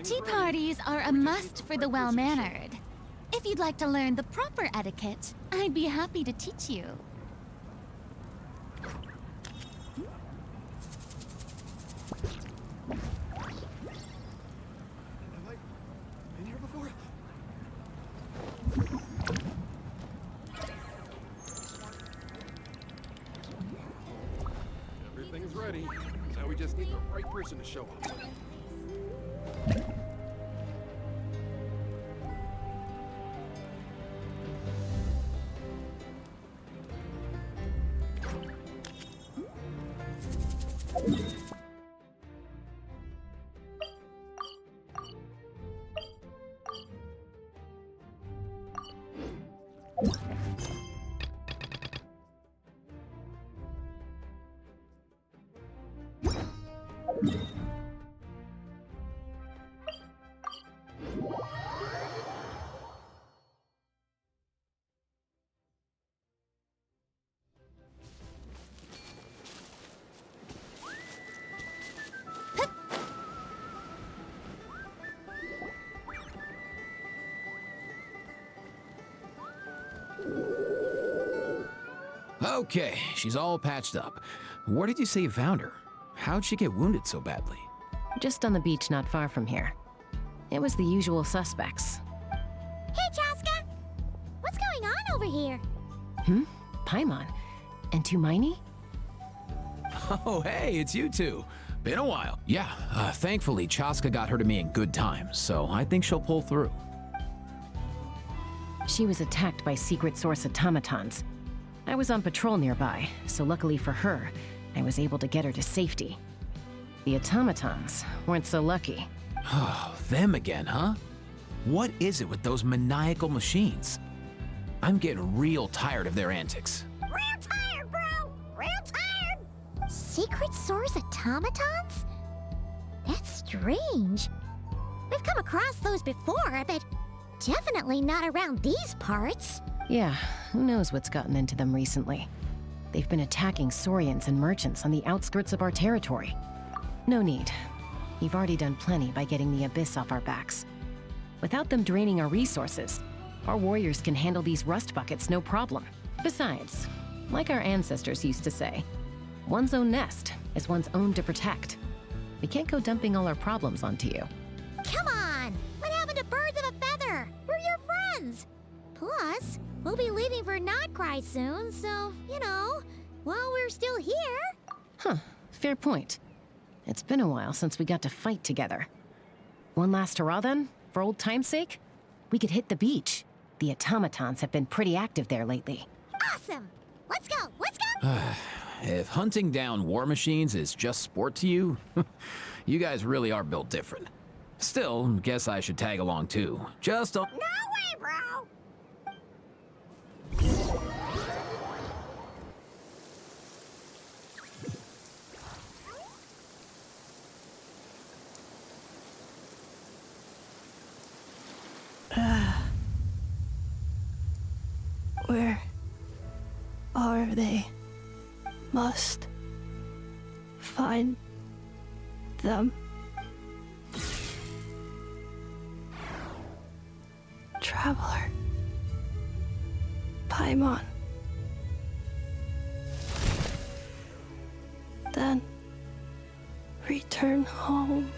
Tea parties are a must for the well-mannered. If you'd like to learn the proper etiquette, I'd be happy to teach you. Have I been here before? Everything's ready. Now we just need the right person to show up. Okay, she's all patched up. Where did you say you found her? How'd she get wounded so badly? Just on the beach not far from here. It was the usual suspects. Hey, Chaska! What's going on over here? Paimon. And Tumaini? Oh, hey, it's you two. Been a while. Yeah, thankfully Chaska got her to me in good time, so I think she'll pull through. She was attacked by secret source automatons. I was on patrol nearby, so luckily for her, I was able to get her to safety. The automatons weren't so lucky. Oh, them again, huh? What is it with those maniacal machines? I'm getting real tired of their antics. Real tired, bro! Real tired! Secret source automatons? That's strange. We've come across those before, but definitely not around these parts. Yeah, who knows what's gotten into them recently. They've been attacking Saurians and merchants on the outskirts of our territory. No need. You've already done plenty by getting the Abyss off our backs. Without them draining our resources, our warriors can handle these rust buckets no problem. Besides, like our ancestors used to say, one's own nest is one's own to protect. We can't go dumping all our problems onto you. Come on! What happened to birds of a feather? We're your friends! Plus, we'll be leaving for Notcry soon, so, you know, while we're still here... Huh, fair point. It's been a while since we got to fight together. One last hurrah then, for old time's sake? We could hit the beach. The automatons have been pretty active there lately. Awesome! Let's go! Let's go! If hunting down war machines is just sport to you, you guys really are built different. Still, guess I should tag along too. Just a... No way, bro! Where are they? Must find them. Traveler. Paimon. Then return home.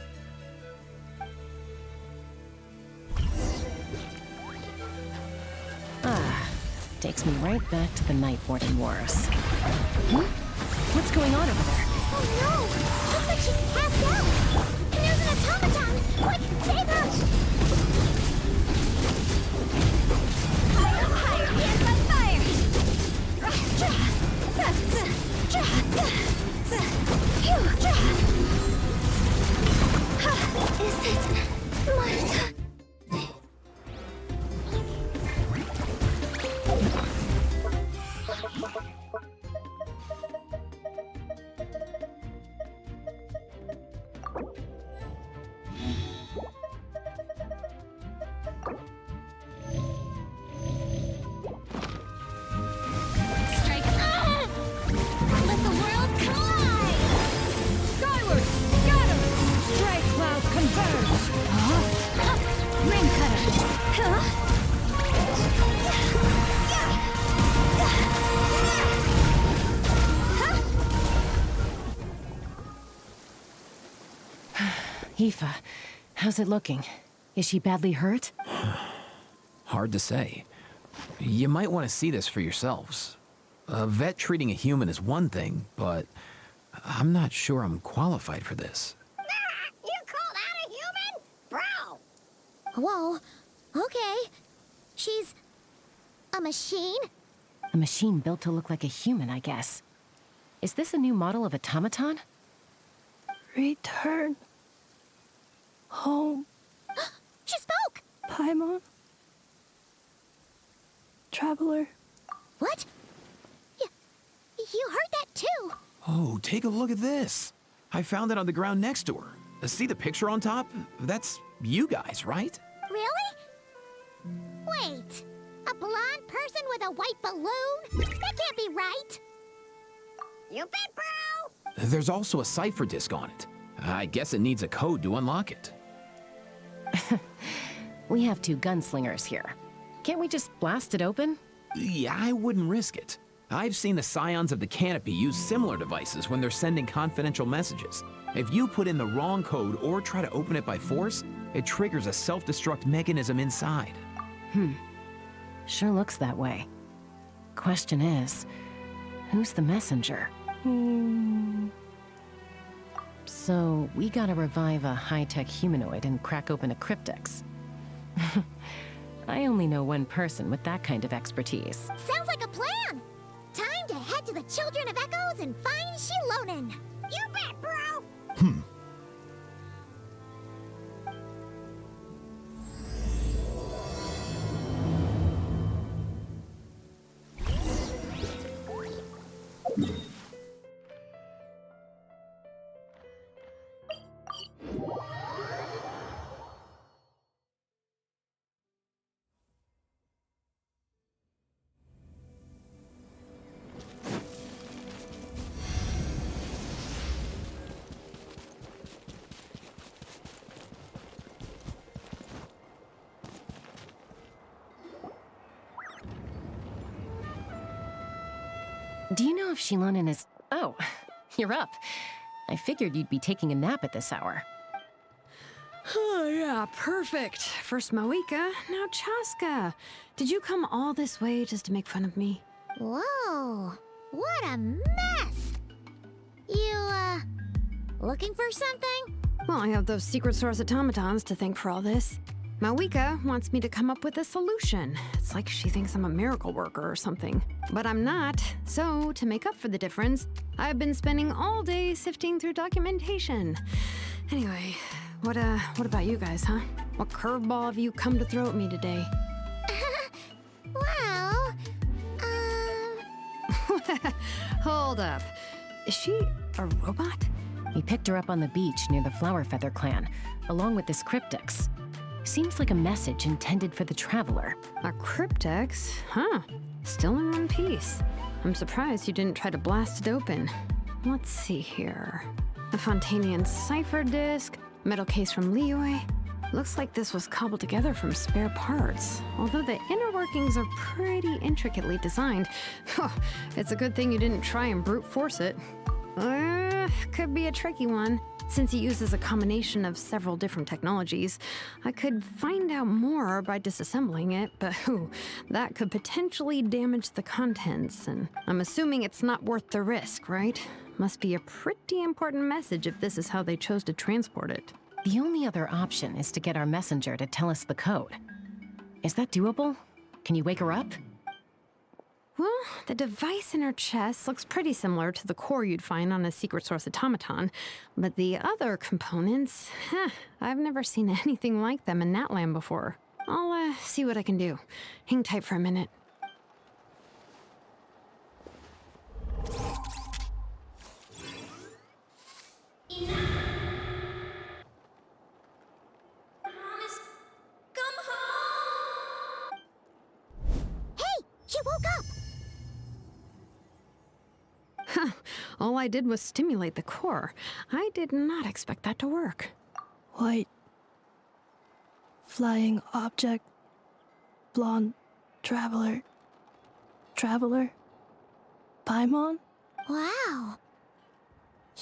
Takes me right back to the Night Warden Wars. What's going on over there? Oh no! Looks like she's passed out! And there's an automaton! Quick, save her! Higher, hands on fire! Is it Marta? Aoife, how's it looking? Is she badly hurt? Hard to say. You might want to see this for yourselves. A vet treating a human is one thing, but I'm not sure I'm qualified for this. You call that a human? Bro! Whoa, okay. She's a machine? A machine built to look like a human, I guess. Is this a new model of automaton? Return home, She spoke! Paimon. Traveler. What? You heard that too? Oh, take a look at this. I found it on the ground next to her. See the picture on top? That's you guys, right? Really? Wait, a blonde person with a white balloon? That can't be right. You bet, bro! There's also a cipher disk on it. I guess it needs a code to unlock it. We have 2 gunslingers here. Can't we just blast it open? Yeah, I wouldn't risk it. I've seen the scions of the canopy use similar devices when they're sending confidential messages. If you put in the wrong code or try to open it by force, it triggers a self-destruct mechanism inside. Sure looks that way. Question is, who's the messenger? So, we gotta revive a high-tech humanoid and crack open a cryptex. I only know one person with that kind of expertise. Sounds like a plan! Time to head to the Children of Echoes and find Shilonen. You bet, bro! Do you know if Shilonen is... Oh, you're up. I figured you'd be taking a nap at this hour. Oh, yeah, perfect. First Moika, now Chaska. Did you come all this way just to make fun of me? Whoa, what a mess! You, looking for something? Well, I have those secret source automatons to thank for all this. Moika wants me to come up with a solution. It's like she thinks I'm a miracle worker or something. But I'm not. So, to make up for the difference, I've been spending all day sifting through documentation. Anyway, what about you guys, huh? What curveball have you come to throw at me today? Well, Hold up. Is she a robot? We picked her up on the beach near the Flower Feather clan, along with this cryptex. Seems like a message intended for the Traveler. A cryptex? Huh. Still in one piece. I'm surprised you didn't try to blast it open. Let's see here. A Fontanian cipher disk, metal case from Liyue. Looks like this was cobbled together from spare parts. Although the inner workings are pretty intricately designed. It's a good thing you didn't try and brute force it. Could be a tricky one. Since it uses a combination of several different technologies, I could find out more by disassembling it, but that could potentially damage the contents, and I'm assuming it's not worth the risk, right? Must be a pretty important message if this is how they chose to transport it. The only other option is to get our messenger to tell us the code. Is that doable? Can you wake her up? Well, the device in her chest looks pretty similar to the core you'd find on a secret source automaton, but the other components, I've never seen anything like them in Natlan before. I'll see what I can do. Hang tight for a minute. Hey, she woke up! All I did was stimulate the core. I did not expect that to work. White. Flying object. Blonde. Traveler. Traveler. Paimon? Wow.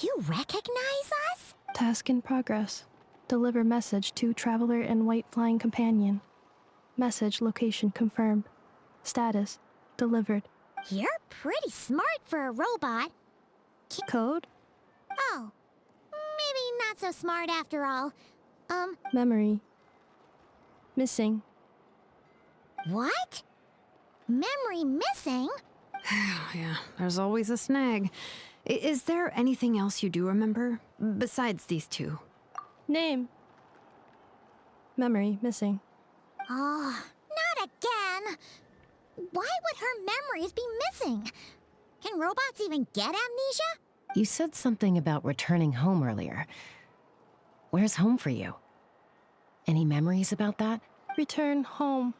You recognize us? Task in progress. Deliver message to Traveler and White Flying Companion. Message location confirmed. Status delivered. You're pretty smart for a robot. Code? Oh, maybe not so smart after all. Memory. Missing. What? Memory missing? Yeah, there's always a snag. Is there anything else you do remember? Besides these two? Name. Memory missing. Oh, not again. Why would her memories be missing? Can robots even get amnesia? You said something about returning home earlier. Where's home for you? Any memories about that? Return home.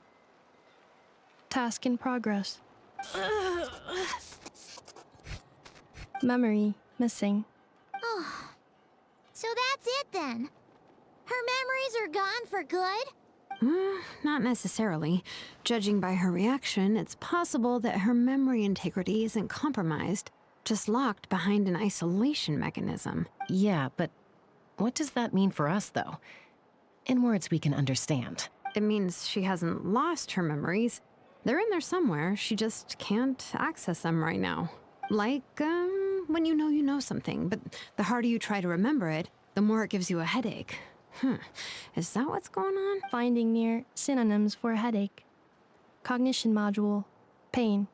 Task in progress. Memory missing. Oh, so that's it then. Her memories are gone for good? Not necessarily. Judging by her reaction, it's possible that her memory integrity isn't compromised, just locked behind an isolation mechanism. Yeah, but what does that mean for us, though? In words we can understand. It means she hasn't lost her memories. They're in there somewhere, she just can't access them right now. Like, when you know something, but the harder you try to remember it, the more it gives you a headache. Is that what's going on? Finding near synonyms for headache. Cognition module. Pain.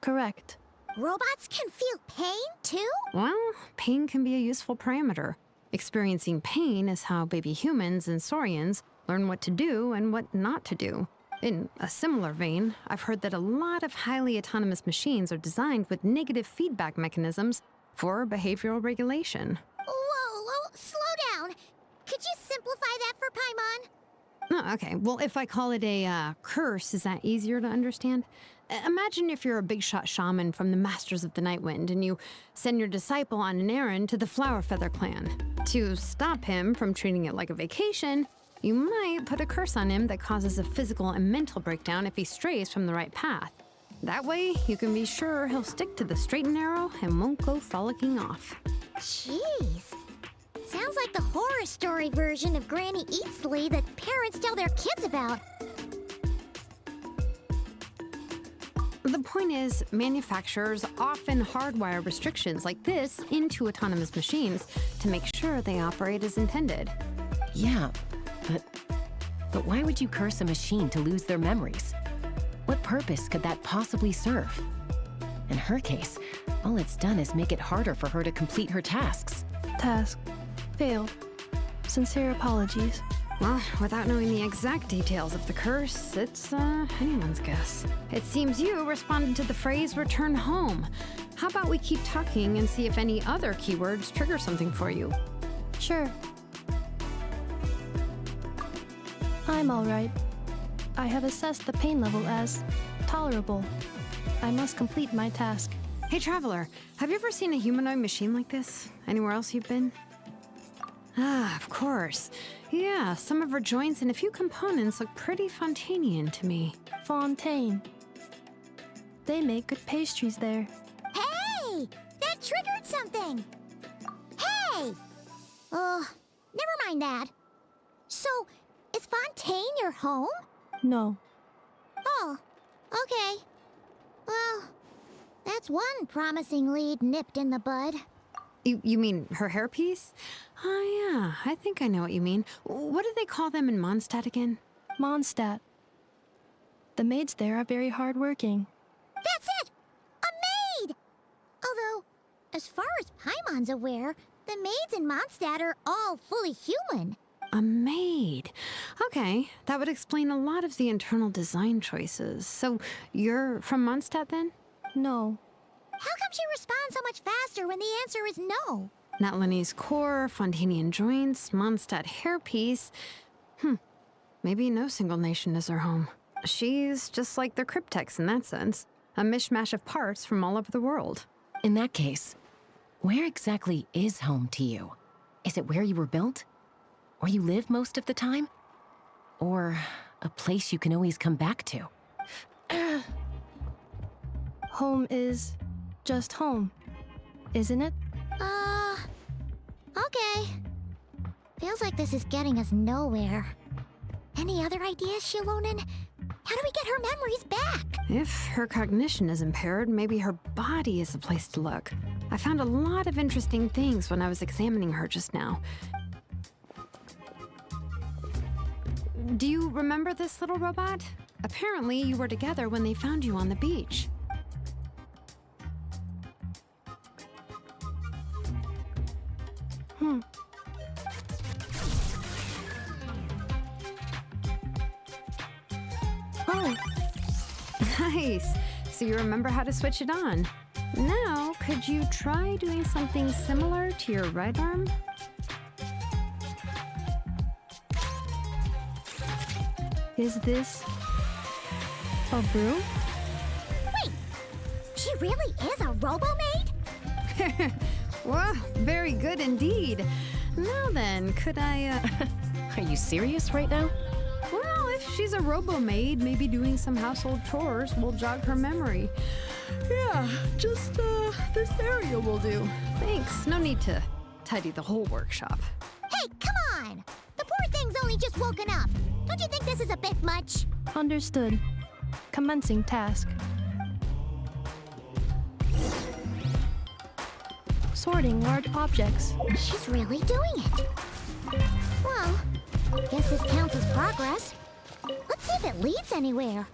Correct. Robots can feel pain too? Well, pain can be a useful parameter. Experiencing pain is how baby humans and saurians learn what to do and what not to do. In a similar vein, I've heard that a lot of highly autonomous machines are designed with negative feedback mechanisms for behavioral regulation. Whoa, slow down. Could you simplify that for Paimon? Oh, okay. Well, if I call it a curse, is that easier to understand? Imagine if you're a big shot shaman from the Masters of the Night Wind and you send your disciple on an errand to the Flower Feather clan. To stop him from treating it like a vacation, you might put a curse on him that causes a physical and mental breakdown if he strays from the right path. That way, you can be sure he'll stick to the straight and narrow and won't go frolicking off. Jeez. Sounds like the horror story version of Granny Eastly that parents tell their kids about. The point is, manufacturers often hardwire restrictions like this into autonomous machines to make sure they operate as intended. Yeah, but why would you curse a machine to lose their memories? What purpose could that possibly serve? In her case, all it's done is make it harder for her to complete her tasks. Task. Failed. Sincere apologies. Well, without knowing the exact details of the curse, it's anyone's guess. It seems you responded to the phrase return home. How about we keep talking and see if any other keywords trigger something for you? Sure. I'm alright. I have assessed the pain level as tolerable. I must complete my task. Hey, Traveler, have you ever seen a humanoid machine like this? Anywhere else you've been? Ah, of course. Yeah, some of her joints and a few components look pretty Fontanian to me. Fontaine. They make good pastries there. Hey! That triggered something! Hey! Never mind that. So, is Fontaine your home? No. Oh, okay. Well, that's one promising lead nipped in the bud. You mean her hairpiece? Oh, yeah, I think I know what you mean. What do they call them in Mondstadt again? Mondstadt. The maids there are very hardworking. That's it! A maid! Although, as far as Paimon's aware, the maids in Mondstadt are all fully human. A maid. Okay, that would explain a lot of the internal design choices. So, you're from Mondstadt then? No. How come she responds so much faster when the answer is no? Natlanese core, Fontanian joints, Mondstadt hairpiece. Maybe no single nation is her home. She's just like the Cryptex in that sense. A mishmash of parts from all over the world. In that case, where exactly is home to you? Is it where you were built? Where you live most of the time? Or a place you can always come back to? Home is just home, isn't it? Okay. Feels Feels like this is getting us nowhere. Any other ideas, Shilonen? How do we get her memories back? If her cognition is impaired, maybe her body is the place to look. I found a lot of interesting things when I was examining her just now. Do you remember this little robot? Apparently, you were together when they found you on the beach. Oh, Nice. So you remember how to switch it on. Now, could you try doing something similar to your right arm? is this a broom? Wait, she really is a robo-maid? Well, very good indeed. Now then, could I, Are you serious right now? Well, if she's a robo-maid, maybe doing some household chores will jog her memory. Yeah, just, this area will do. Thanks. No need to tidy the whole workshop. Hey, come on! The poor thing's only just woken up. Don't you think this is a bit much? Understood. Commencing task. Sorting large objects. She's really doing it. Well, guess this counts as progress. Let's see if it leads anywhere.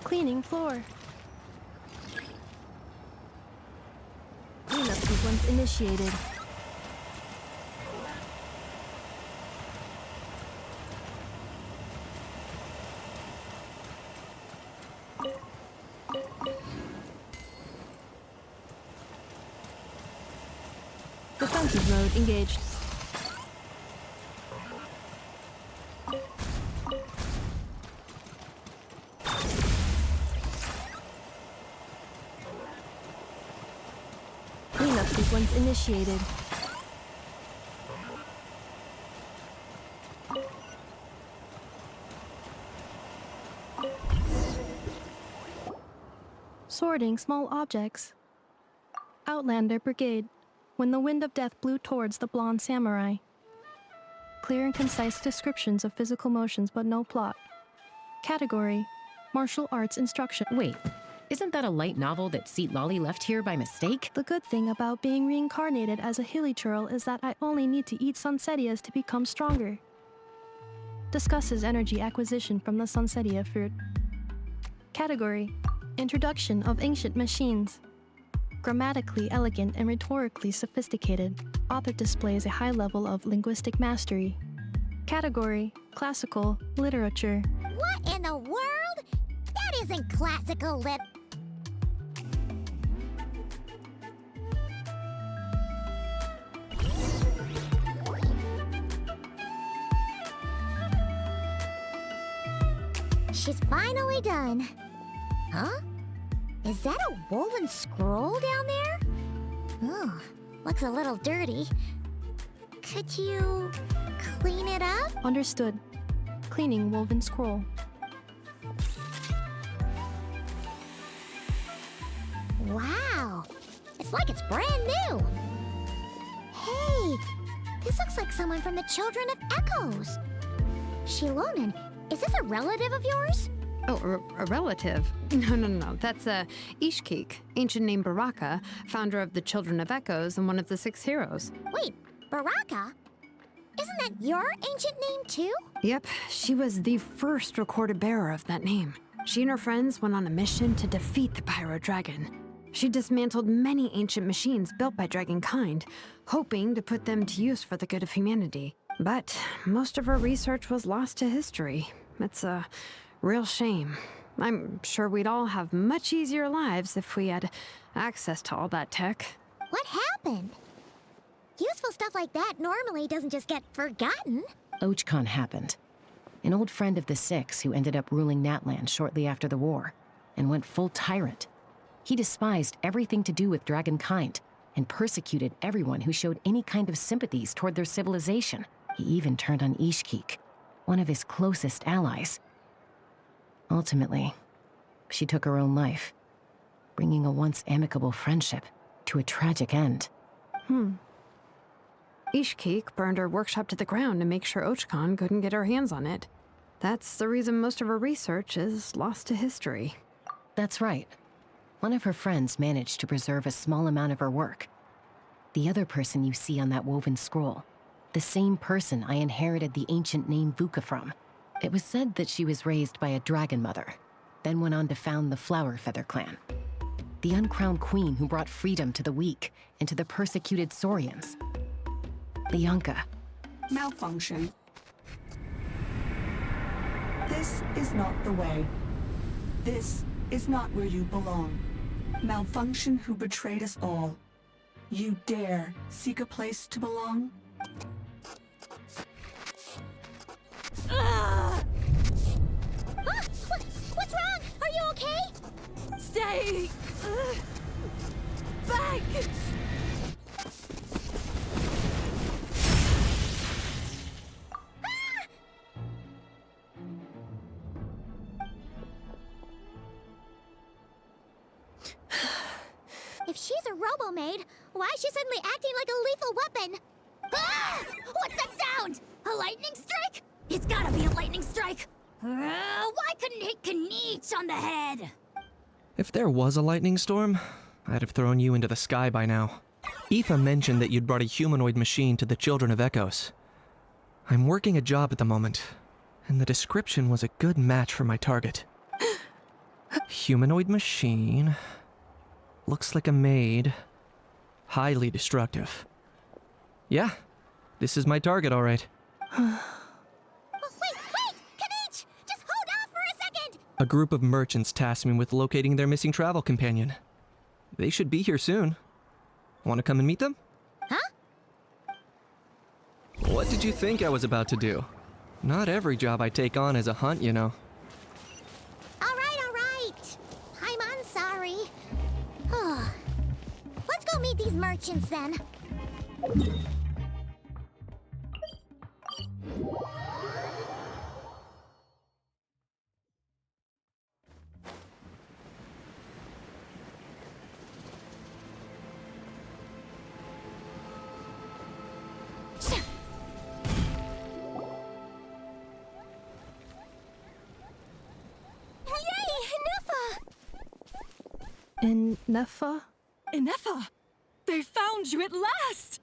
Cleaning floor. Cleanup sequence initiated. Defensive mode engaged. Cleanup sequence initiated. Sorting small objects. Outlander Brigade. When the wind of death blew towards the blonde samurai. Clear and concise descriptions of physical motions, but no plot. Category: martial arts instruction. Wait, isn't that a light novel that Seat Lolly left here by mistake? The good thing about being reincarnated as a hilly churl is that I only need to eat sunsetias to become stronger. Discusses energy acquisition from the sunsetia fruit. Category: introduction of ancient machines. Grammatically elegant and rhetorically sophisticated, author displays a high level of linguistic mastery. Category: classical literature. What in the world? That isn't classical lit. She's finally done. Huh? Is that a woven scroll down there? Oh, looks a little dirty. Could you clean it up? Understood. Cleaning woven scroll. Wow, it's like it's brand new. Hey, this looks like someone from the Children of Echoes. Shilonen, is this a relative of yours? Oh, a relative? No. That's Ishkik, ancient name Baraka, founder of the Children of Echoes and one of the 6 heroes. Wait, Baraka? Isn't that your ancient name too? Yep, she was the first recorded bearer of that name. She and her friends went on a mission to defeat the Pyro Dragon. She dismantled many ancient machines built by Dragonkind, hoping to put them to use for the good of humanity. But most of her research was lost to history. It's a real shame. I'm sure we'd all have much easier lives if we had access to all that tech. What happened? Useful stuff like that normally doesn't just get forgotten. Ochcon happened. An old friend of the 6 who ended up ruling Natlan shortly after the war, and went full tyrant. He despised everything to do with Dragonkind, and persecuted everyone who showed any kind of sympathies toward their civilization. He even turned on Ishkik. one of his closest allies. Ultimately, she took her own life, bringing a once amicable friendship to a tragic end. Ishkik burned her workshop to the ground to make sure Ochkon couldn't get her hands on it. That's the reason most of her research is lost to history. That's right. One of her friends managed to preserve a small amount of her work. The other person you see on that woven scroll, the same person I inherited the ancient name Vuka from. It was said that she was raised by a dragon mother, then went on to found the Flower Feather clan. The uncrowned queen who brought freedom to the weak and to the persecuted Saurians. Bianca. Malfunction. This is not the way. This is not where you belong. Malfunction who betrayed us all. You dare seek a place to belong? What's wrong? Are you okay? Stay back! If she's a robo-maid, why is she suddenly acting like a lethal weapon? Ah! What's that sound? A lightning strike? It's gotta be a lightning strike! Why couldn't it hit Kniech on the head? If there was a lightning storm, I'd have thrown you into the sky by now. Aoife mentioned that you'd brought a humanoid machine to the Children of Echoes. I'm working a job at the moment, and the description was a good match for my target. Humanoid machine. Looks like a maid. Highly destructive. Yeah, this is my target, all right. Wait! Kniech! Just hold off for a second! A group of merchants tasked me with locating their missing travel companion. They should be here soon. Want to come and meet them? Huh? What did you think I was about to do? Not every job I take on is a hunt, you know. All right. I'm sorry. Let's go meet these merchants then. Ineffa? Ineffa! They found you at last!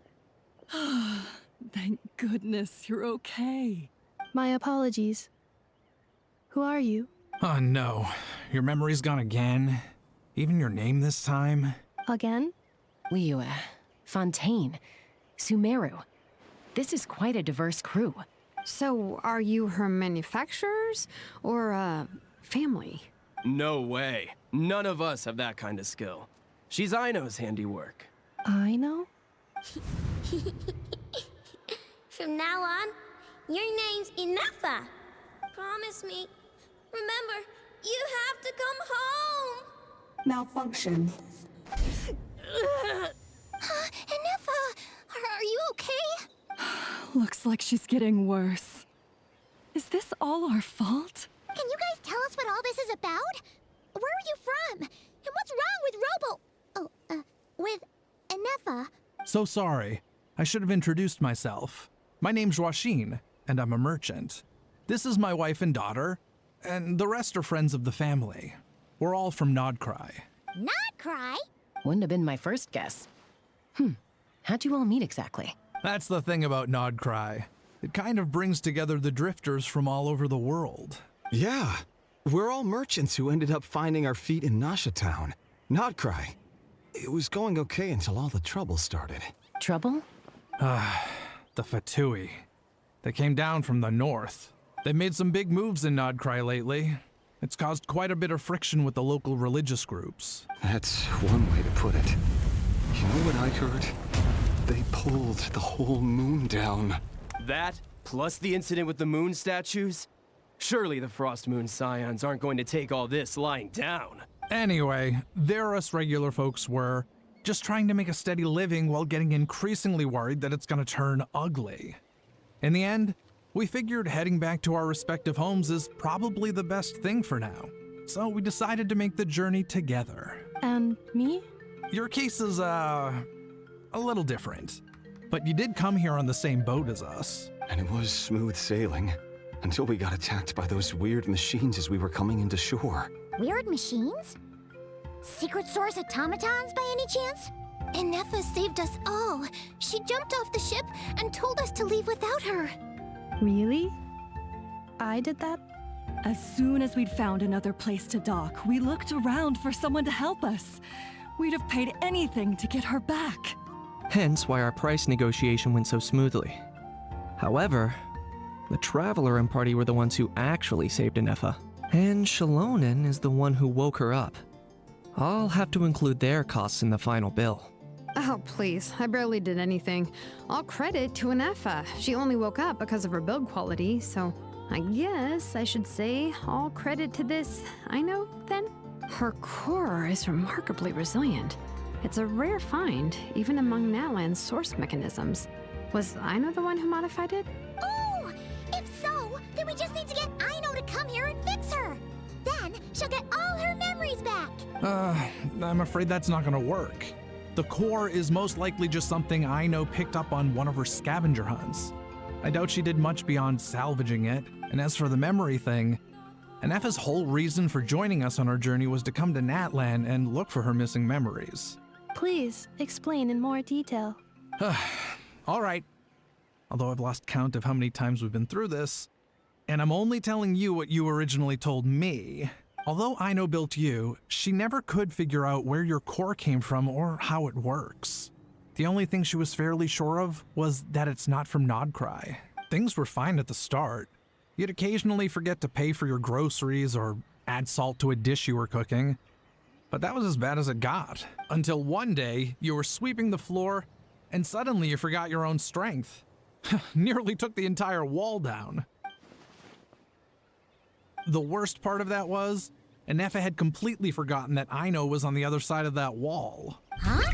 Thank goodness you're okay. My apologies. Who are you? Oh no, your memory's gone again? Even your name this time? Again? Liyue, Fontaine, Sumeru. This is quite a diverse crew. So, are you her manufacturers or family? No way. None of us have that kind of skill. She's Aino's handiwork. I know? From now on, your name's Ineffa. Promise me. Remember, you have to come home. Malfunction. Ineffa, are you okay? Looks like she's getting worse. Is this all our fault? Can you guys tell us what all this is about? Where are you from? And what's wrong with with Ineffa? So sorry. I should have introduced myself. My name's Joachine, and I'm a merchant. This is my wife and daughter, and the rest are friends of the family. We're all from Nodcry. Nodcry? Wouldn't have been my first guess. How'd you all meet exactly? That's the thing about Nodcry. It kind of brings together the drifters from all over the world. Yeah, we're all merchants who ended up finding our feet in Nasha Town. Nodcry. It was going okay until all the trouble started. Trouble? The Fatui. They came down from the north. They've made some big moves in Nodcry lately. It's caused quite a bit of friction with the local religious groups. That's one way to put it. You know what I heard? They pulled the whole moon down. That, plus the incident with the moon statues? Surely the Frost Moon Scions aren't going to take all this lying down. Anyway, there us regular folks were, just trying to make a steady living while getting increasingly worried that it's gonna turn ugly. In the end, We figured heading back to our respective homes is probably the best thing for now. So we decided to make the journey together. And me? Your case is, a little different. But you did come here on the same boat as us. And it was smooth sailing, until we got attacked by those weird machines as we were coming into shore. Weird machines? Secret Source automatons by any chance? Ineffa saved us all. She jumped off the ship and told us to leave without her. Really? I did that? As soon as we'd found another place to dock, we looked around for someone to help us. We'd have paid anything to get her back. Hence why our price negotiation went so smoothly. However, the Traveler and party were the ones who actually saved Ineffa. And Shalonen is the one who woke her up. I'll have to include their costs in the final bill. Oh, please. I barely did anything. All credit to Ineffa. She only woke up because of her build quality, so I guess I should say all credit to this Ino, then? Her core is remarkably resilient. It's a rare find, even among Natlan's source mechanisms. Was Ino the one who modified it? Oh! If so, then we just need to get Ino to come here and fix her. Then she'll get all her memories back. I'm afraid that's not gonna work. The core is most likely just something Ino picked up on one of her scavenger hunts. I doubt she did much beyond salvaging it, and as for the memory thing, Ineffa's whole reason for joining us on our journey was to come to Natlan and look for her missing memories. Please explain in more detail. All right. Although I've lost count of how many times we've been through this, and I'm only telling you what you originally told me. Although Ino built you, she never could figure out where your core came from or how it works. The only thing she was fairly sure of was that it's not from Nodcry. Things were fine at the start. You'd occasionally forget to pay for your groceries or add salt to a dish you were cooking. But that was as bad as it got. Until one day, you were sweeping the floor, and suddenly you forgot your own strength. Nearly took the entire wall down. The worst part of that was, Ineffa had completely forgotten that Ino was on the other side of that wall. Huh?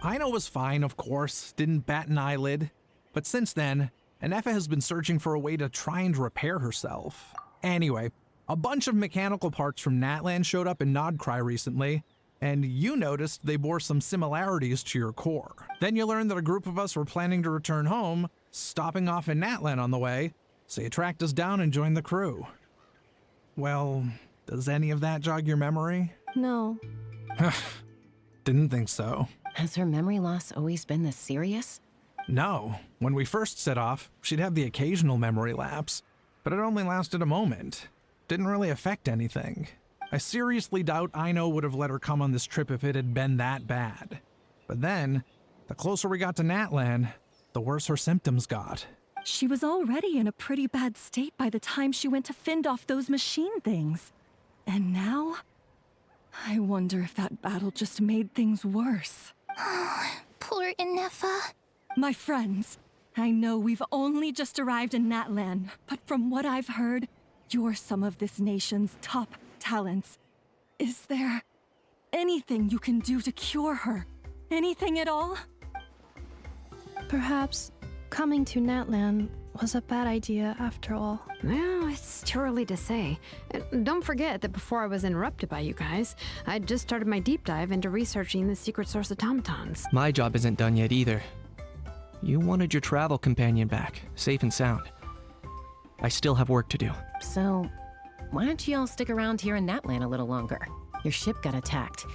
Ino was fine, of course, didn't bat an eyelid. But since then, Ineffa has been searching for a way to try and repair herself. Anyway, a bunch of mechanical parts from Natlan showed up in Nodcry recently, and you noticed they bore some similarities to your core. Then you learned that a group of us were planning to return home, stopping off in Natlan on the way, so you tracked us down and joined the crew. Well, does any of that jog your memory? No. Didn't think so. Has her memory loss always been this serious? No. When we first set off, she'd have the occasional memory lapse, but it only lasted a moment. Didn't really affect anything. I seriously doubt Ino would have let her come on this trip if it had been that bad. But then, the closer we got to Natlan, the worse her symptoms got. She was already in a pretty bad state by the time she went to fend off those machine things. And now? I wonder if that battle just made things worse. Poor Ineffa. My friends, I know we've only just arrived in Natlan, but from what I've heard, you're some of this nation's top talents. Is there anything you can do to cure her? Anything at all? Perhaps coming to Natlan was a bad idea after all. Well, it's too early to say. Don't forget that before I was interrupted by you guys, I just started my deep dive into researching the secret source automatons. My job isn't done yet either. You wanted your travel companion back, safe and sound. I still have work to do. So, why don't you all stick around here in Natlan a little longer? Your ship got attacked,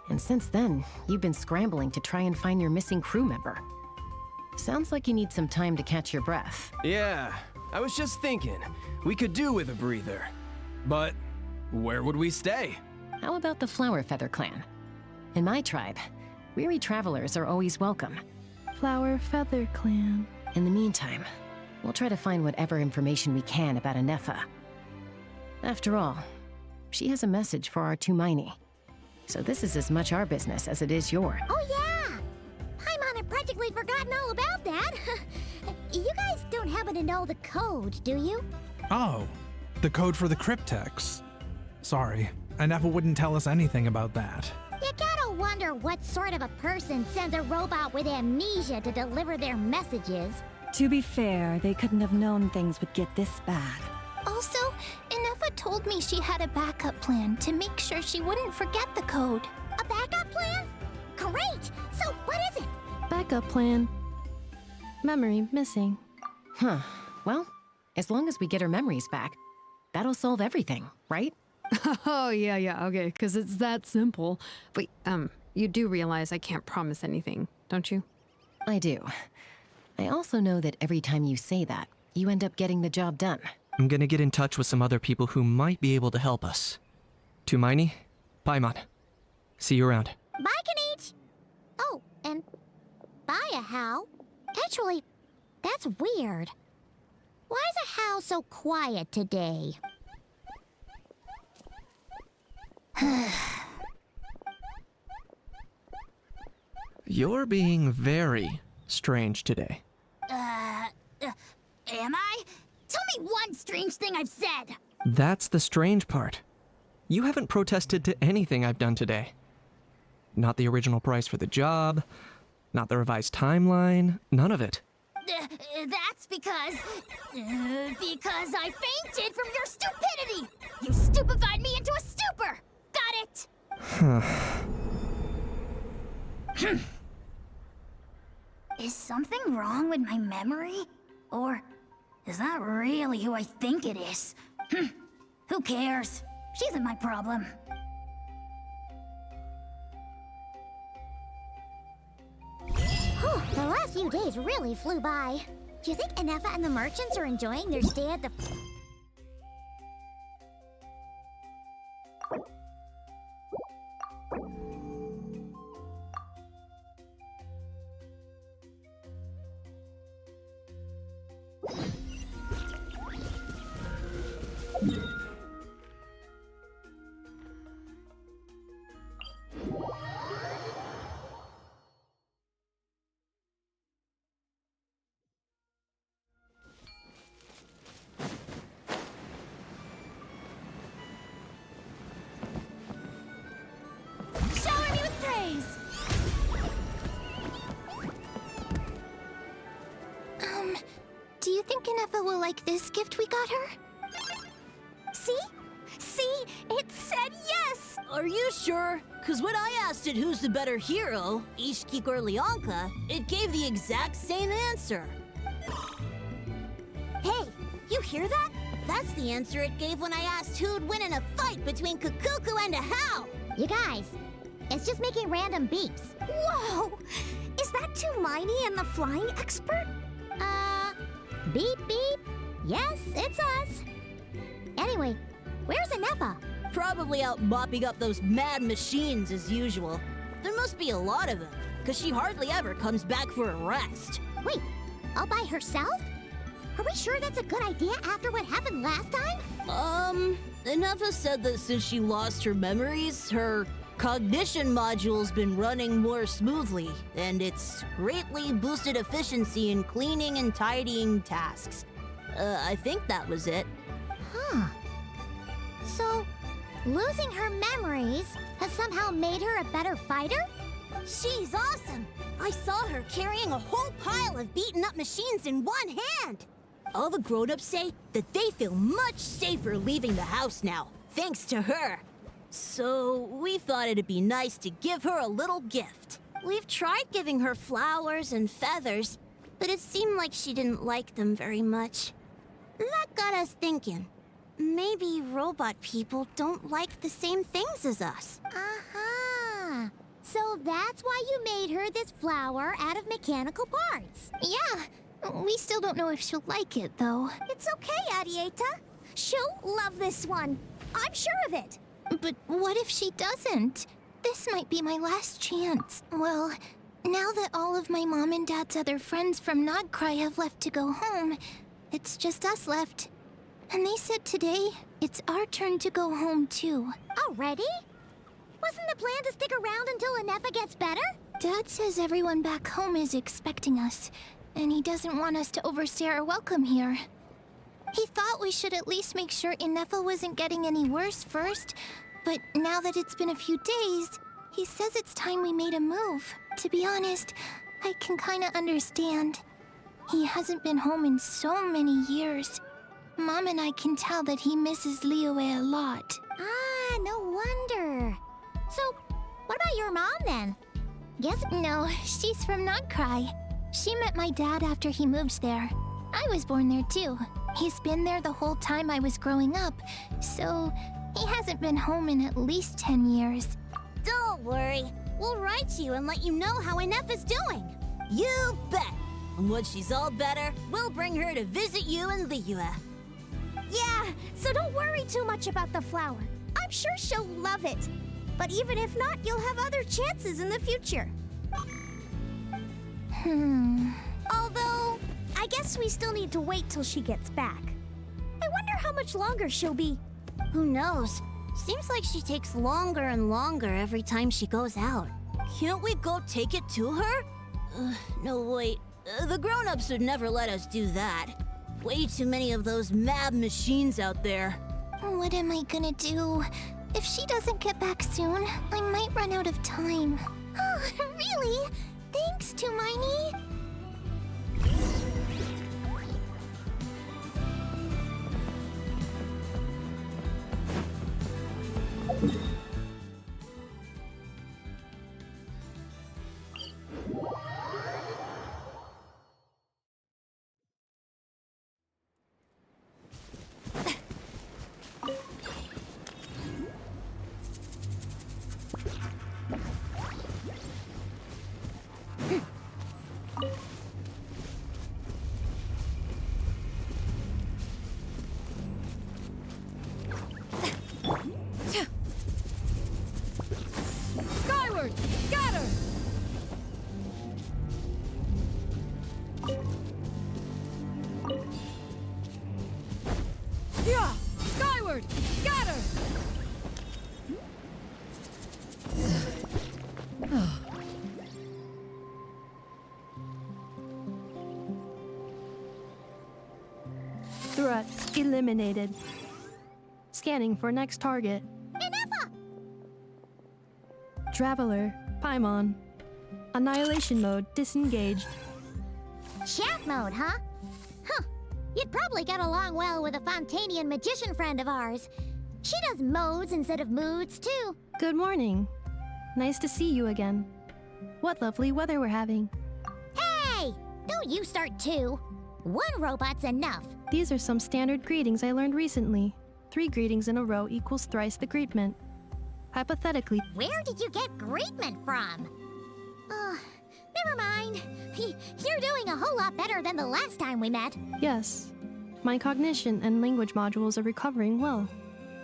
and since then, you've been scrambling to try and find your missing crew member. Sounds like you need some time to catch your breath. Yeah, I was just thinking, we could do with a breather. But where would we stay? How about the Flower Feather Clan? In my tribe, weary travelers are always welcome. Flower Feather Clan. In the meantime, we'll try to find whatever information we can about Ineffa. After all, she has a message for our Tumaini. So this is as much our business as it is yours. Oh yeah! Paimon had practically forgotten all about that. You guys don't happen to know the code, do you? Oh, the code for the cryptex. Sorry, Ineffa wouldn't tell us anything about that. You gotta wonder what sort of a person sends a robot with amnesia to deliver their messages. To be fair, they couldn't have known things would get this bad. Also, Ineffa told me she had a backup plan to make sure she wouldn't forget the code. A backup plan? Great! So, what is it? Backup plan. Memory missing. Huh. Well, as long as we get her memories back, that'll solve everything, right? Oh, yeah, okay, because it's that simple. But, you do realize I can't promise anything, don't you? I do. I also know that every time you say that, you end up getting the job done. I'm gonna get in touch with some other people who might be able to help us. Tumaini, Paimon. See you around. Bye, Kanich! Oh, and bye, a How. Actually, that's weird. Why is a How so quiet today? You're being very strange today. Am I? Tell me one strange thing I've said! That's the strange part. You haven't protested to anything I've done today. Not the original price for the job, not the revised timeline, none of it. That's because I fainted from your stupidity! You stupefied me into a stupor! Got it? Is something wrong with my memory? Or is that really who I think it is? Who cares? She isn't my problem. Whew, the last few days really flew by. Do you think Ineffa and the merchants are enjoying their stay at the... Shower me with praise! Do you think Ineffa will like this gift we got her? See? See? It said yes! Are you sure? Because when I asked it who's the better hero, Ishkik or Leonka, it gave the exact same answer. Hey, you hear that? That's the answer it gave when I asked who'd win in a fight between Kukuku and a How. You guys, it's just making random beeps. Whoa! Is that Tumaini and the flying expert? Beep beep. Yes, it's us. Anyway, where's Ineffa? Probably out mopping up those mad machines as usual. There must be a lot of them, because she hardly ever comes back for a rest. Wait, all by herself? Are we sure that's a good idea after what happened last time? Ineffa said that since she lost her memories, her cognition module's been running more smoothly, and it's greatly boosted efficiency in cleaning and tidying tasks. I think that was it. Huh. So, losing her memories has somehow made her a better fighter? She's awesome! I saw her carrying a whole pile of beaten up machines in one hand! All the grown-ups say that they feel much safer leaving the house now, thanks to her. So, we thought it'd be nice to give her a little gift. We've tried giving her flowers and feathers, but it seemed like she didn't like them very much. That got us thinking. Maybe robot people don't like the same things as us. Uh-huh. So that's why you made her this flower out of mechanical parts. Yeah, we still don't know if she'll like it, though. It's okay, Arieta. She'll love this one. I'm sure of it. But what if she doesn't? This might be my last chance. Well, now that all of my mom and dad's other friends from Nodcry have left to go home, it's just us left. And they said today, it's our turn to go home too. Already? Wasn't the plan to stick around until Ineffa gets better? Dad says everyone back home is expecting us, and he doesn't want us to overstay our welcome here. He thought we should at least make sure Ineffa wasn't getting any worse first, but now that it's been a few days, he says it's time we made a move. To be honest, I can kinda understand. He hasn't been home in so many years. Mom and I can tell that he misses Liyue a lot. Ah, no wonder. So, what about your mom then? Guess No, she's from Nagcry. She met my dad after he moved there. I was born there too. He's been there the whole time I was growing up, so he hasn't been home in at least 10 years. Don't worry. We'll write to you and let you know how Ineffa's doing. You bet. And once she's all better, we'll bring her to visit you in Liyue. Yeah, so don't worry too much about the flower. I'm sure she'll love it. But even if not, you'll have other chances in the future. Although, I guess we still need to wait till she gets back. I wonder how much longer she'll be. Who knows? Seems like she takes longer and longer every time she goes out. Can't we go take it to her? No, wait. The grown-ups would never let us do that. Way too many of those mad machines out there. What am I gonna do? If she doesn't get back soon, I might run out of time. Oh, really? Thanks, Tumaini. Skyward! Scatter! Yeah! Skyward! Scatter! Threat eliminated. Scanning for next target. Ineffa! Traveler, Paimon. Annihilation mode disengaged. Chat mode, huh? Huh. You'd probably get along well with a Fontanian magician friend of ours. She does modes instead of moods, too. Good morning. Nice to see you again. What lovely weather we're having. Hey! Don't you start too. One robot's enough. These are some standard greetings I learned recently. 3 greetings in a row equals thrice the greetment. Hypothetically, Where did you get greetment from? Never mind. You're doing a whole lot better than the last time we met. yes. My cognition and language modules are recovering well.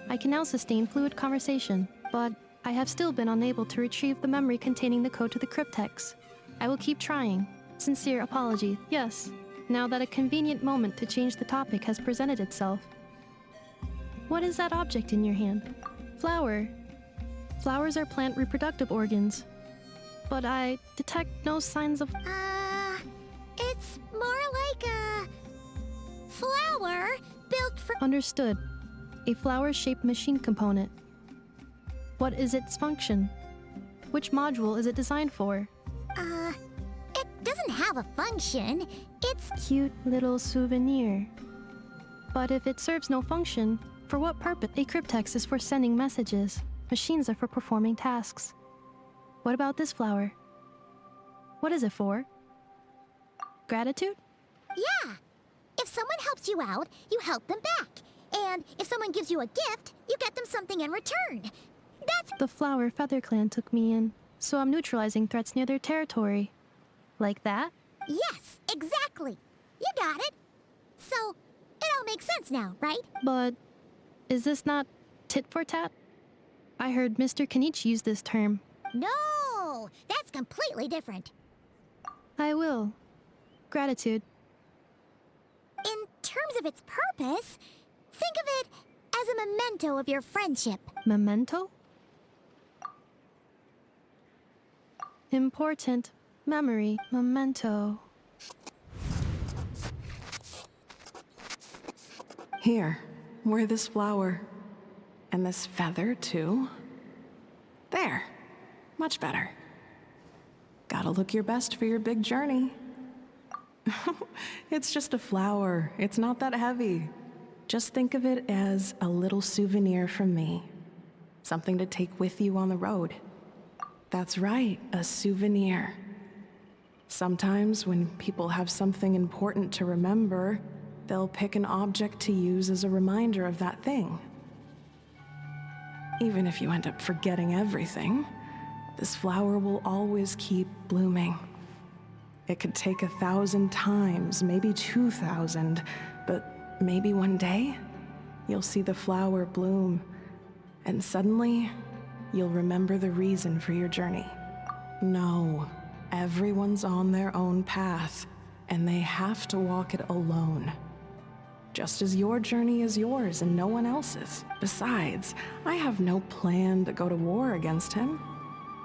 I can now sustain fluid conversation, but I have still been unable to retrieve the memory containing the code to the cryptex. I will keep trying. Sincere apology, yes. Now that a convenient moment to change the topic has presented itself. What is that object in your hand? Flower. Flowers are plant reproductive organs. But I detect no signs of... It's more like a flower built for... Understood. A flower-shaped machine component. What is its function? Which module is it designed for? It doesn't have a function. It's... Cute little souvenir. But if it serves no function, for what purpose? A cryptex is for sending messages. Machines are for performing tasks. What about this flower? What is it for? Gratitude? Yeah. If someone helps you out, you help them back. And if someone gives you a gift, you get them something in return. That's... The Flower Feather Clan took me in, so I'm neutralizing threats near their territory. Like that? Yes, exactly. You got it. So, it all makes sense now, right? But is this not tit for tat? I heard Mr. Kenichi use this term. No, that's completely different. I will. Gratitude. In terms of its purpose, think of it as a memento of your friendship. Memento? Important memory. Memento. Here, wear this flower. And this feather, too. There. Much better. Gotta look your best for your big journey. It's just a flower. It's not that heavy. Just think of it as a little souvenir from me. Something to take with you on the road. That's right, a souvenir. Sometimes when people have something important to remember, they'll pick an object to use as a reminder of that thing. Even if you end up forgetting everything, this flower will always keep blooming. It could take 1,000 times, maybe 2,000, but maybe one day, you'll see the flower bloom, and suddenly, you'll remember the reason for your journey. No, everyone's on their own path, and they have to walk it alone. Just as your journey is yours and no one else's. Besides, I have no plan to go to war against him.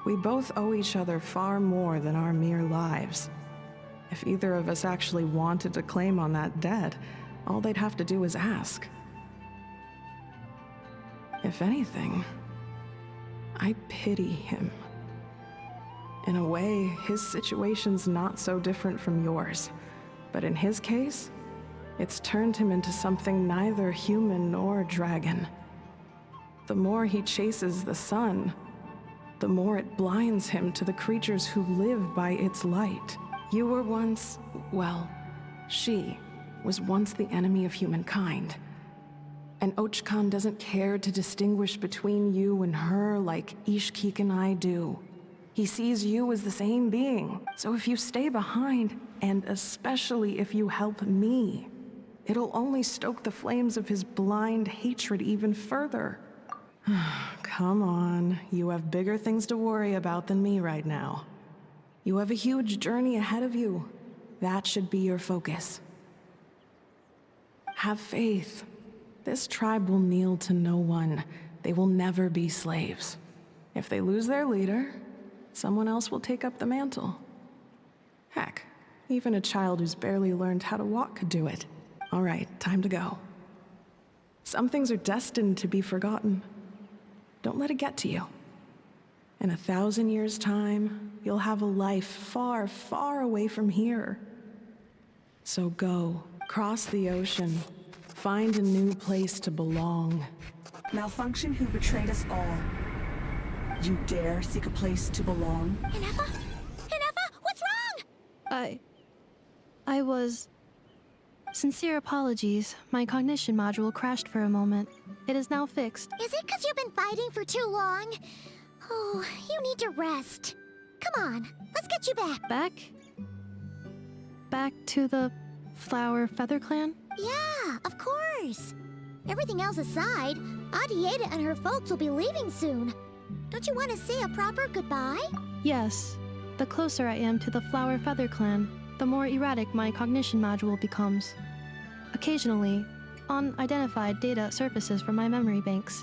We both owe each other far more than our mere lives. If either of us actually wanted to claim on that debt, all they'd have to do is ask. If anything, I pity him. In a way, his situation's not so different from yours. But in his case, it's turned him into something neither human nor dragon. The more he chases the sun, the more it blinds him to the creatures who live by its light. You were once, well, she was once the enemy of humankind. And Ochkan doesn't care to distinguish between you and her like Ishkik and I do. He sees you as the same being. So if you stay behind, and especially if you help me, it'll only stoke the flames of his blind hatred even further. Come on, you have bigger things to worry about than me right now. You have a huge journey ahead of you. That should be your focus. Have faith. This tribe will kneel to no one. They will never be slaves. If they lose their leader, someone else will take up the mantle. Heck, even a child who's barely learned how to walk could do it. All right, time to go. Some things are destined to be forgotten. Don't let it get to you. In 1,000 years' time, you'll have a life far, far away from here. So go, cross the ocean, find a new place to belong. Malfunction who betrayed us all. You dare seek a place to belong? Ineffa? Ineffa, what's wrong? I was... Sincere apologies. My cognition module crashed for a moment. It is now fixed. Is it because you've been fighting for too long? Oh, you need to rest. Come on, let's get you back. Back? Back to the Flower Feather Clan? Yeah, of course. Everything else aside, Adieta and her folks will be leaving soon. Don't you want to say a proper goodbye? Yes. The closer I am to the Flower Feather Clan, the more erratic my cognition module becomes. Occasionally, unidentified data surfaces from my memory banks.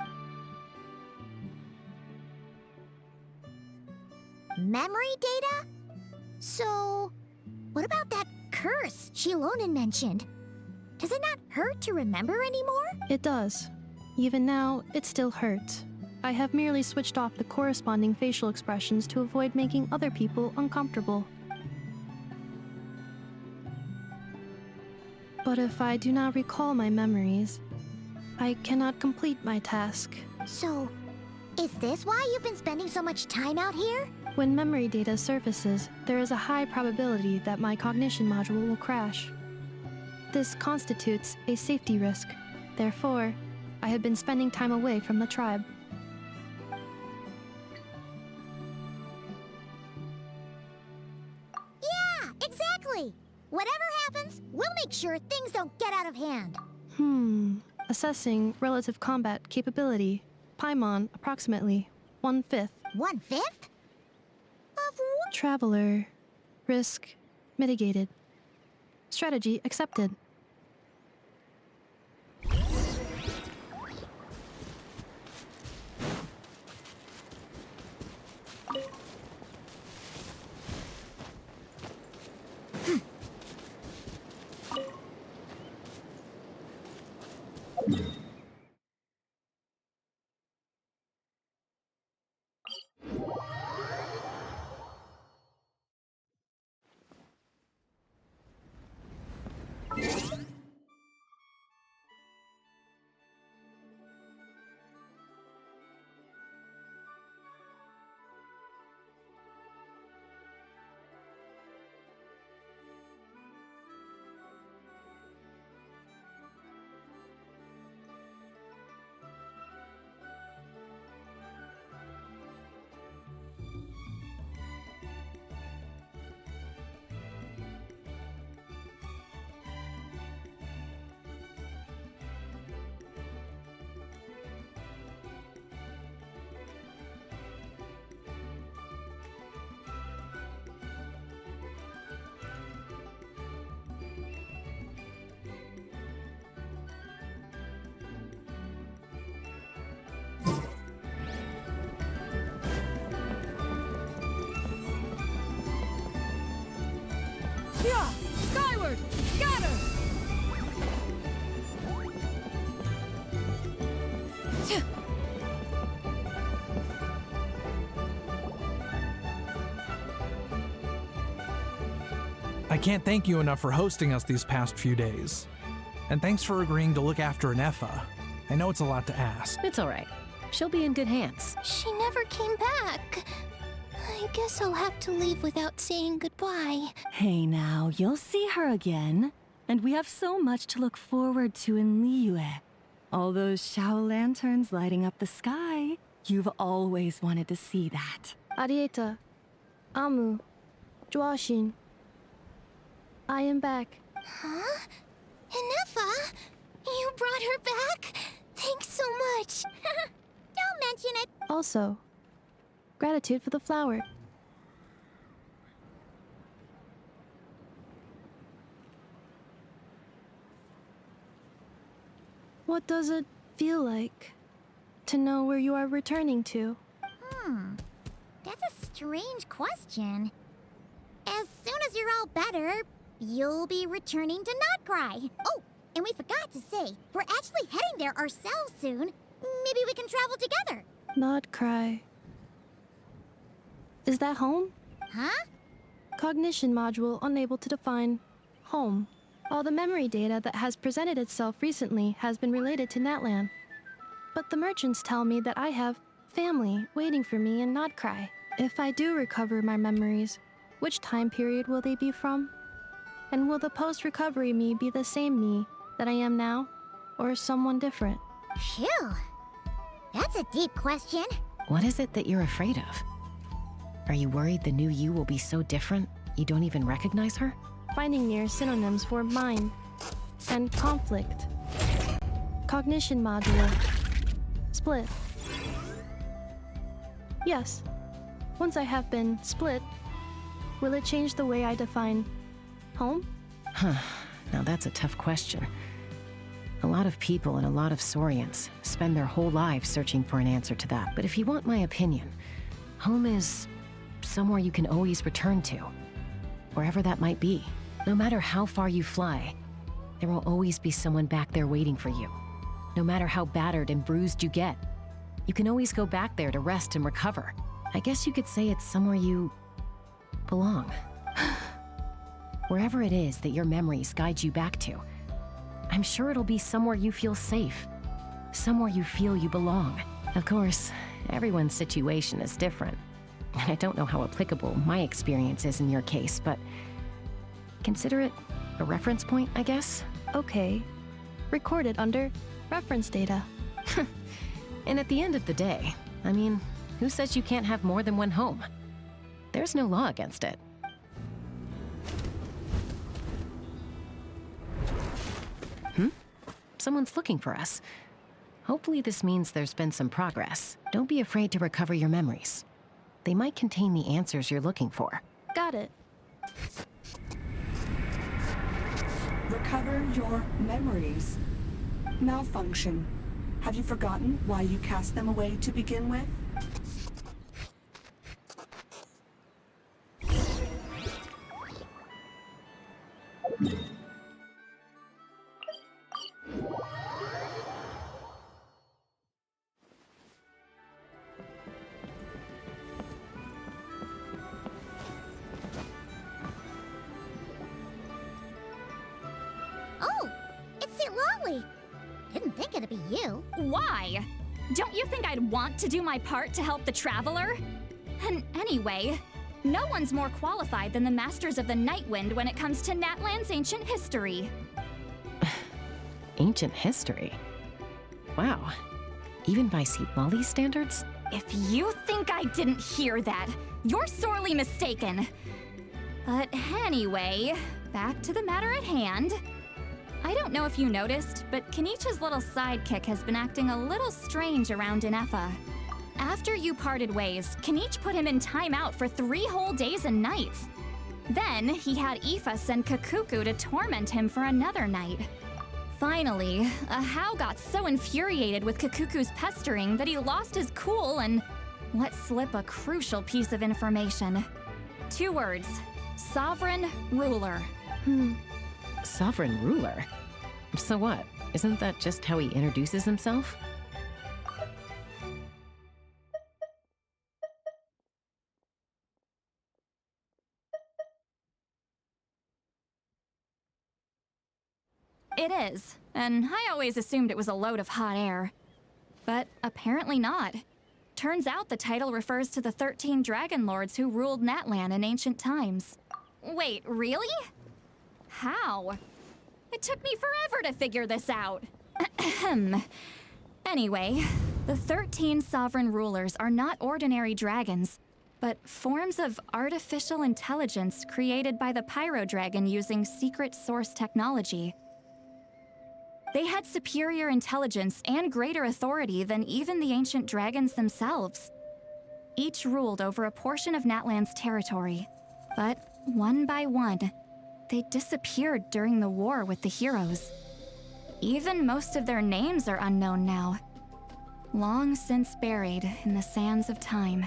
Memory data? So, what about that curse Shilonen mentioned? Does it not hurt to remember anymore? It does. Even now, it still hurts. I have merely switched off the corresponding facial expressions to avoid making other people uncomfortable. But if I do not recall my memories, I cannot complete my task. So, is this why you've been spending so much time out here? When memory data surfaces, there is a high probability that my cognition module will crash. This constitutes a safety risk. Therefore, I have been spending time away from the tribe. Yeah, exactly! Whatever happens, we'll make sure things don't get out of hand. Assessing relative combat capability. Paimon, approximately 1/5. 1/5? Of what? Traveler. Risk mitigated. Strategy accepted. I can't thank you enough for hosting us these past few days. And thanks for agreeing to look after Ineffa. I know it's a lot to ask. It's all right. She'll be in good hands. She never came back. I guess I'll have to leave without saying goodbye. Hey now, you'll see her again. And we have so much to look forward to in Liyue. All those Shao lanterns lighting up the sky. You've always wanted to see that. Arieta, Amu, Joashin. I am back. Huh? Ineffa? You brought her back? Thanks so much. Don't mention it. Also, gratitude for the flower. What does it feel like to know where you are returning to? That's a strange question. As soon as you're all better, you'll be returning to Notcry. Oh, and we forgot to say, we're actually heading there ourselves soon. Maybe we can travel together. Not cry. Is that home? Huh? Cognition module unable to define home. All the memory data that has presented itself recently has been related to Natlan. But the merchants tell me that I have family waiting for me in Notcry. If I do recover my memories, which time period will they be from? And will the post-recovery me be the same me that I am now, or someone different? Phew. That's a deep question. What is it that you're afraid of? Are you worried the new you will be so different you don't even recognize her? Finding near synonyms for mind and conflict. Cognition module. Split. Yes. Once I have been split, will it change the way I define home? Huh. Now that's a tough question. A lot of people and a lot of Saurians spend their whole lives searching for an answer to that. But if you want my opinion, home is somewhere you can always return to. Wherever that might be. No matter how far you fly, there will always be someone back there waiting for you. No matter how battered and bruised you get, you can always go back there to rest and recover. I guess you could say it's somewhere you belong. Wherever it is that your memories guide you back to, I'm sure it'll be somewhere you feel safe. Somewhere you feel you belong. Of course, everyone's situation is different. And I don't know how applicable my experience is in your case, but consider it a reference point, I guess? Okay. Recorded under reference data. And at the end of the day, I mean, who says you can't have more than one home? There's no law against it. Someone's looking for us. Hopefully this means there's been some progress. Don't be afraid to recover your memories. They might contain the answers you're looking for. Got it. Recover your memories. Malfunction. Have you forgotten why you cast them away to begin with? Oh, it's Lolly. Didn't think it'd be you. Why? Don't you think I'd want to do my part to help the Traveler? And anyway, no one's more qualified than the Masters of the Nightwind when it comes to Natlan's ancient history. Ancient history? Wow. Even by Lolly's standards? If you think I didn't hear that, you're sorely mistaken. But anyway, back to the matter at hand. I don't know if you noticed, but Kenichi's little sidekick has been acting a little strange around Ineffa. After you parted ways, Kenichi put him in timeout for 3 whole days and nights. Then, he had Aoife send Kakuku to torment him for another night. Finally, Ahau got so infuriated with Kakuku's pestering that he lost his cool and let slip a crucial piece of information. 2 words. Sovereign Ruler. Sovereign ruler? So what? Isn't that just how he introduces himself? It is, and I always assumed it was a load of hot air. But apparently not. Turns out the title refers to the 13 dragon lords who ruled Natlan in ancient times. Wait, really? How? It took me forever to figure this out. Anyway, the 13 sovereign rulers are not ordinary dragons, but forms of artificial intelligence created by the Pyro Dragon using secret source technology. They had superior intelligence and greater authority than even the ancient dragons themselves. Each ruled over a portion of Natlan's territory, but one by one, they disappeared during the war with the heroes. Even most of their names are unknown now, long since buried in the sands of time.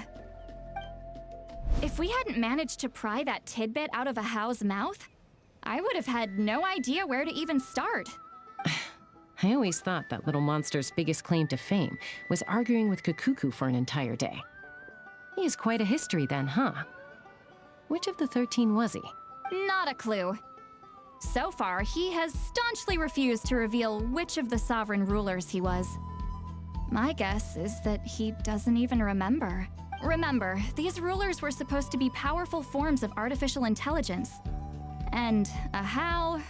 If we hadn't managed to pry that tidbit out of a How's mouth, I would have had no idea where to even start. I always thought that little monster's biggest claim to fame was arguing with Kakuku for an entire day. He has quite a history then, huh? Which of the 13 was he? Not a clue. So far, he has staunchly refused to reveal which of the sovereign rulers he was. My guess is that he doesn't even remember. Remember, these rulers were supposed to be powerful forms of artificial intelligence. And a How?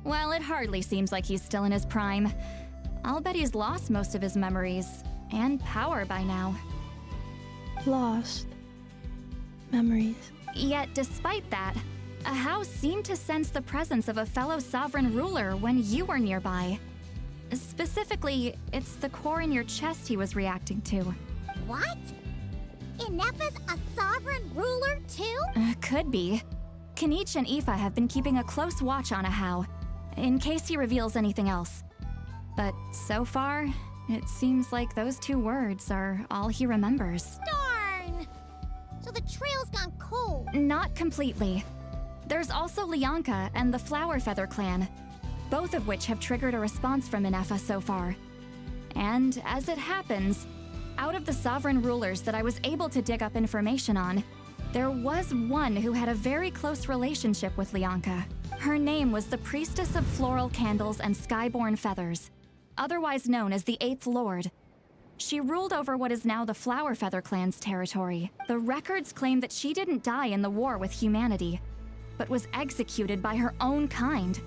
Well, it hardly seems like he's still in his prime. I'll bet he's lost most of his memories and power by now. Lost memories. Yet, despite that, a How seemed to sense the presence of a fellow sovereign ruler when you were nearby. Specifically, it's the core in your chest he was reacting to. What? Ineffa's a sovereign ruler too? Could be. Kanich and Aoife have been keeping a close watch on a How, in case he reveals anything else. But so far, it seems like those 2 words are all he remembers. Darn! So the trail's gone cold. Not completely. There's also Lianka and the Flower Feather clan, both of which have triggered a response from Ineffa so far. And as it happens, out of the sovereign rulers that I was able to dig up information on, there was one who had a very close relationship with Lianka. Her name was the Priestess of Floral Candles and Skyborn Feathers, otherwise known as the 8th Lord. She ruled over what is now the Flower Feather clan's territory. The records claim that she didn't die in the war with humanity, but was executed by her own kind.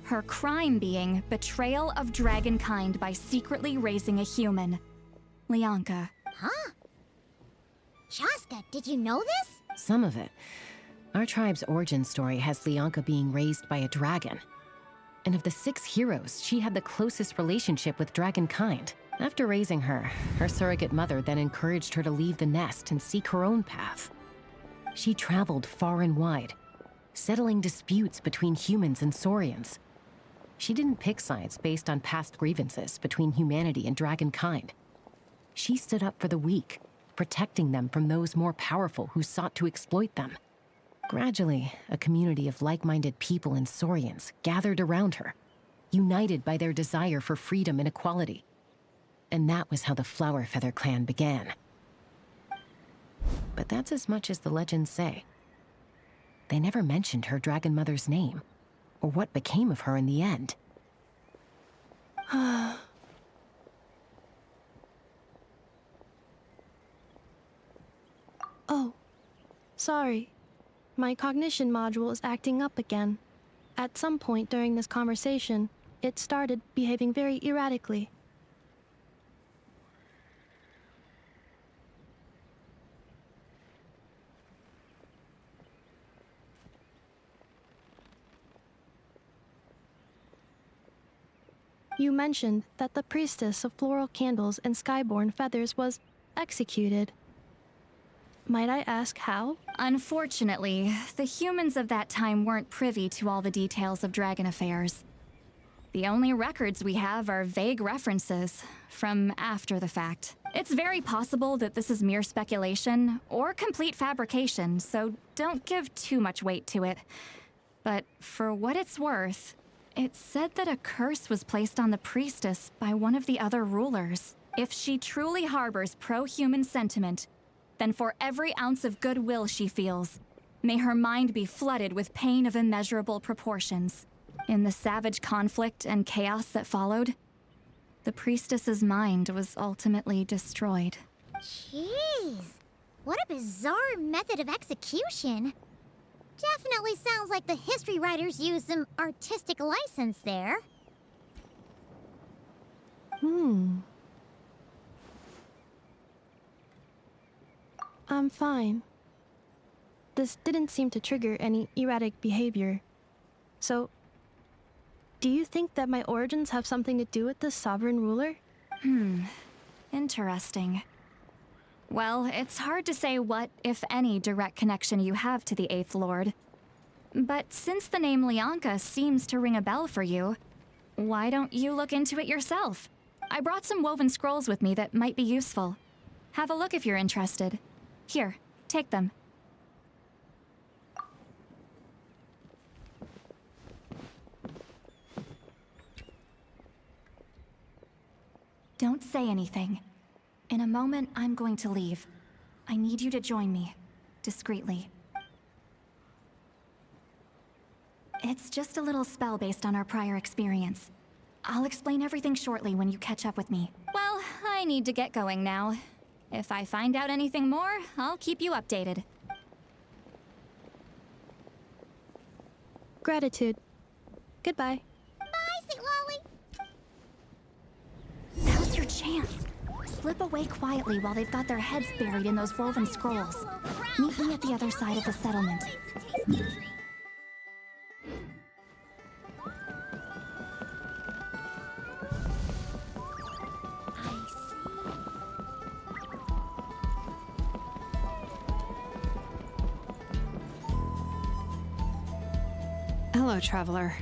Her crime being betrayal of dragonkind by secretly raising a human. Lianka. Huh? Chaska, did you know this? Some of it. Our tribe's origin story has Lianka being raised by a dragon. And of the 6 heroes, she had the closest relationship with dragonkind. After raising her, her surrogate mother then encouraged her to leave the nest and seek her own path. She traveled far and wide, settling disputes between humans and saurians. She didn't pick sides based on past grievances between humanity and dragonkind. She stood up for the weak, protecting them from those more powerful who sought to exploit them. Gradually, a community of like-minded people and saurians gathered around her, united by their desire for freedom and equality. And that was how the Flower Feather clan began. But that's as much as the legends say. They never mentioned her dragon mother's name, or what became of her in the end. Oh, sorry. My cognition module is acting up again. At some point during this conversation, it started behaving very erratically. You mentioned that the Priestess of Floral Candles and Skyborn Feathers was executed. Might I ask how? Unfortunately, the humans of that time weren't privy to all the details of dragon affairs. The only records we have are vague references from after the fact. It's very possible that this is mere speculation or complete fabrication, so don't give too much weight to it. But for what it's worth, it's said that a curse was placed on the priestess by one of the other rulers. If she truly harbors pro-human sentiment, then for every ounce of goodwill she feels, may her mind be flooded with pain of immeasurable proportions. In the savage conflict and chaos that followed, the priestess's mind was ultimately destroyed. Jeez, what a bizarre method of execution. Definitely sounds like the history writers used some artistic license there. I'm fine. This didn't seem to trigger any erratic behavior. So, do you think that my origins have something to do with this sovereign ruler? Interesting. Well, it's hard to say what, if any, direct connection you have to the Eighth Lord. But since the name Lianka seems to ring a bell for you, why don't you look into it yourself? I brought some woven scrolls with me that might be useful. Have a look if you're interested. Here, take them. Don't say anything. In a moment, I'm going to leave. I need you to join me, discreetly. It's just a little spell based on our prior experience. I'll explain everything shortly when you catch up with me. Well, I need to get going now. If I find out anything more, I'll keep you updated. Gratitude. Goodbye. Bye, Sweet Lolly. Now's your chance. Slip away quietly while they've got their heads buried in those woven scrolls. Meet me at the other side of the settlement. Hello, traveler.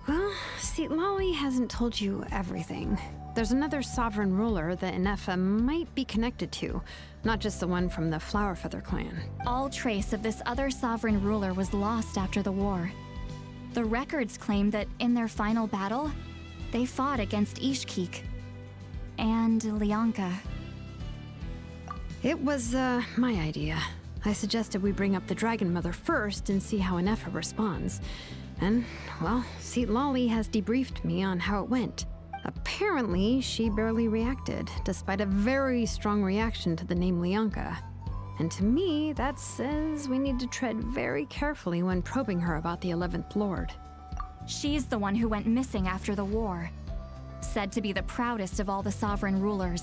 Well, see, Lolly hasn't told you everything. There's another sovereign ruler that Ineffa might be connected to, not just the one from the Flowerfeather clan. All trace of this other sovereign ruler was lost after the war. The records claim that in their final battle, they fought against Ishkik and Lianka. It was, my idea. I suggested we bring up the Dragon Mother first and see how Ineffa responds. And, well, see, Lolly has debriefed me on how it went. Apparently, she barely reacted, despite a very strong reaction to the name Lianka. And to me, that says we need to tread very carefully when probing her about the 11th Lord. She's the one who went missing after the war. Said to be the proudest of all the sovereign rulers.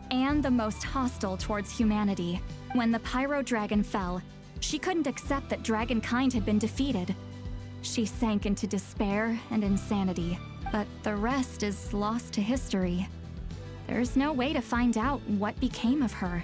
And the most hostile towards humanity. When the Pyro Dragon fell, she couldn't accept that dragonkind had been defeated. She sank into despair and insanity, but the rest is lost to history. There's no way to find out what became of her,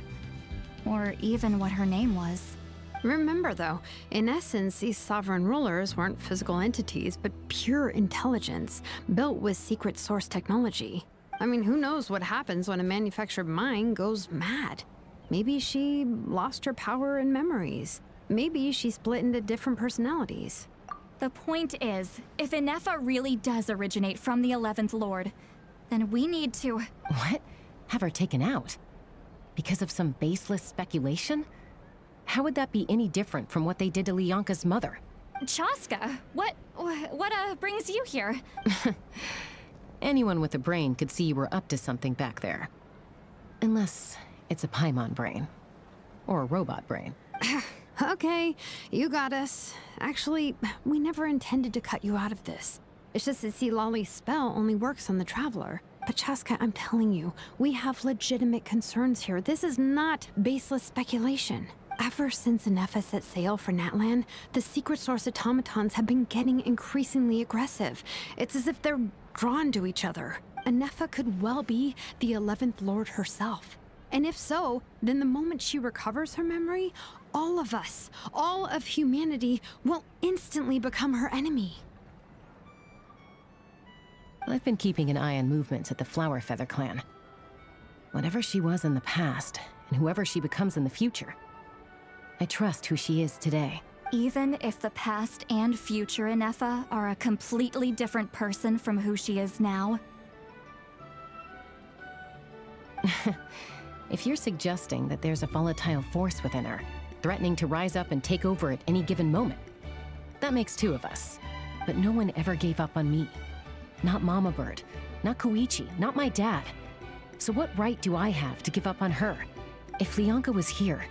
or even what her name was. Remember though, in essence, these sovereign rulers weren't physical entities, but pure intelligence, built with secret source technology. I mean, who knows what happens when a manufactured mind goes mad? Maybe she lost her power and memories. Maybe she split into different personalities. The point is, if Ineffa really does originate from the 11th Lord, then we need to— What? Have her taken out? Because of some baseless speculation? How would that be any different from what they did to Lianka's mother? Chaska, what brings you here? Anyone with a brain could see you were up to something back there. Unless it's a Paimon brain. Or a robot brain. Okay, you got us. Actually, we never intended to cut you out of this. It's just that, see, Lolly's spell only works on the Traveler. But Chaska, I'm telling you, we have legitimate concerns here. This is not baseless speculation. Ever since Ineffa set sail for Natlan, the secret source automatons have been getting increasingly aggressive. It's as if they're drawn to each other. Ineffa could well be the 11th Lord herself. And if so, then the moment she recovers her memory, all of us, all of humanity, will instantly become her enemy. I've been keeping an eye on movements at the Flowerfeather clan. Whatever she was in the past, and whoever she becomes in the future, I trust who she is today. Even if the past and future Ineffa are a completely different person from who she is now? If you're suggesting that there's a volatile force within her, threatening to rise up and take over at any given moment, That makes 2 of us. But no one ever gave up on me. Not Mama Bird, not Koichi, not my dad. So what right do I have to give up on her? If Leonka was here,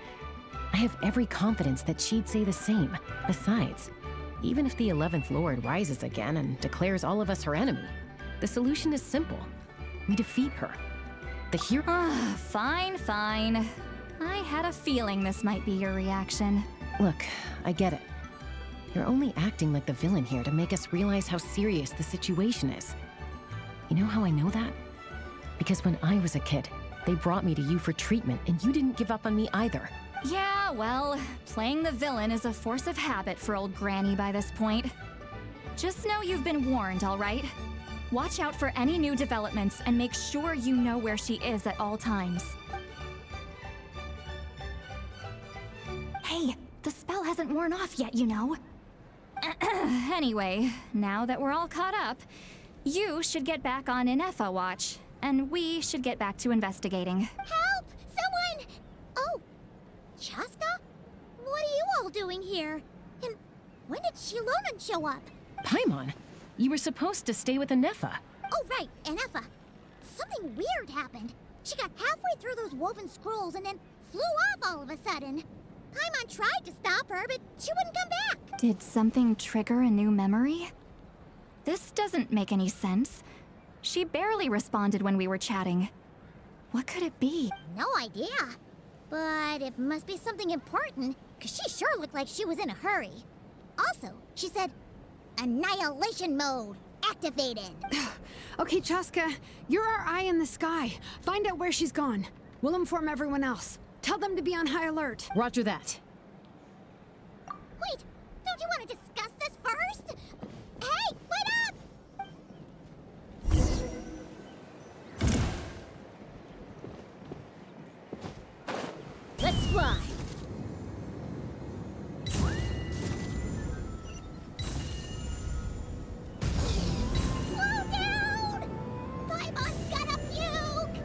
I have every confidence that she'd say the same. Besides, even if the 11th Lord rises again and declares all of us her enemy, the solution is simple. We defeat her. The hero— Fine, fine. I had a feeling this might be your reaction. Look, I get it. You're only acting like the villain here to make us realize how serious the situation is. You know how I know that? Because when I was a kid, they brought me to you for treatment, and you didn't give up on me either. Yeah, well, playing the villain is a force of habit for old Granny by this point. Just know you've been warned, all right? Watch out for any new developments and make sure you know where she is at all times. Hey, the spell hasn't worn off yet, you know. Anyway, now that we're all caught up, you should get back on Ineffa watch, and we should get back to investigating. Help! Someone! Oh, Chaska? What are you all doing here? And when did Shilonan show up? Paimon, you were supposed to stay with Ineffa. Oh, right, Ineffa. Something weird happened. She got halfway through those woven scrolls and then flew off all of a sudden. Paimon tried to stop her, but she wouldn't come back. Did something trigger a new memory? This doesn't make any sense. She barely responded when we were chatting. What could it be? No idea. But it must be something important, because she sure looked like she was in a hurry. Also, she said, annihilation mode activated. Okay, Chaska, you're our eye in the sky. Find out where she's gone. We'll inform everyone else. Tell them to be on high alert. Roger that. Wait, don't you want to discuss this first? Hey, wait up! Let's fly. Slow down! Paimon's gonna puke!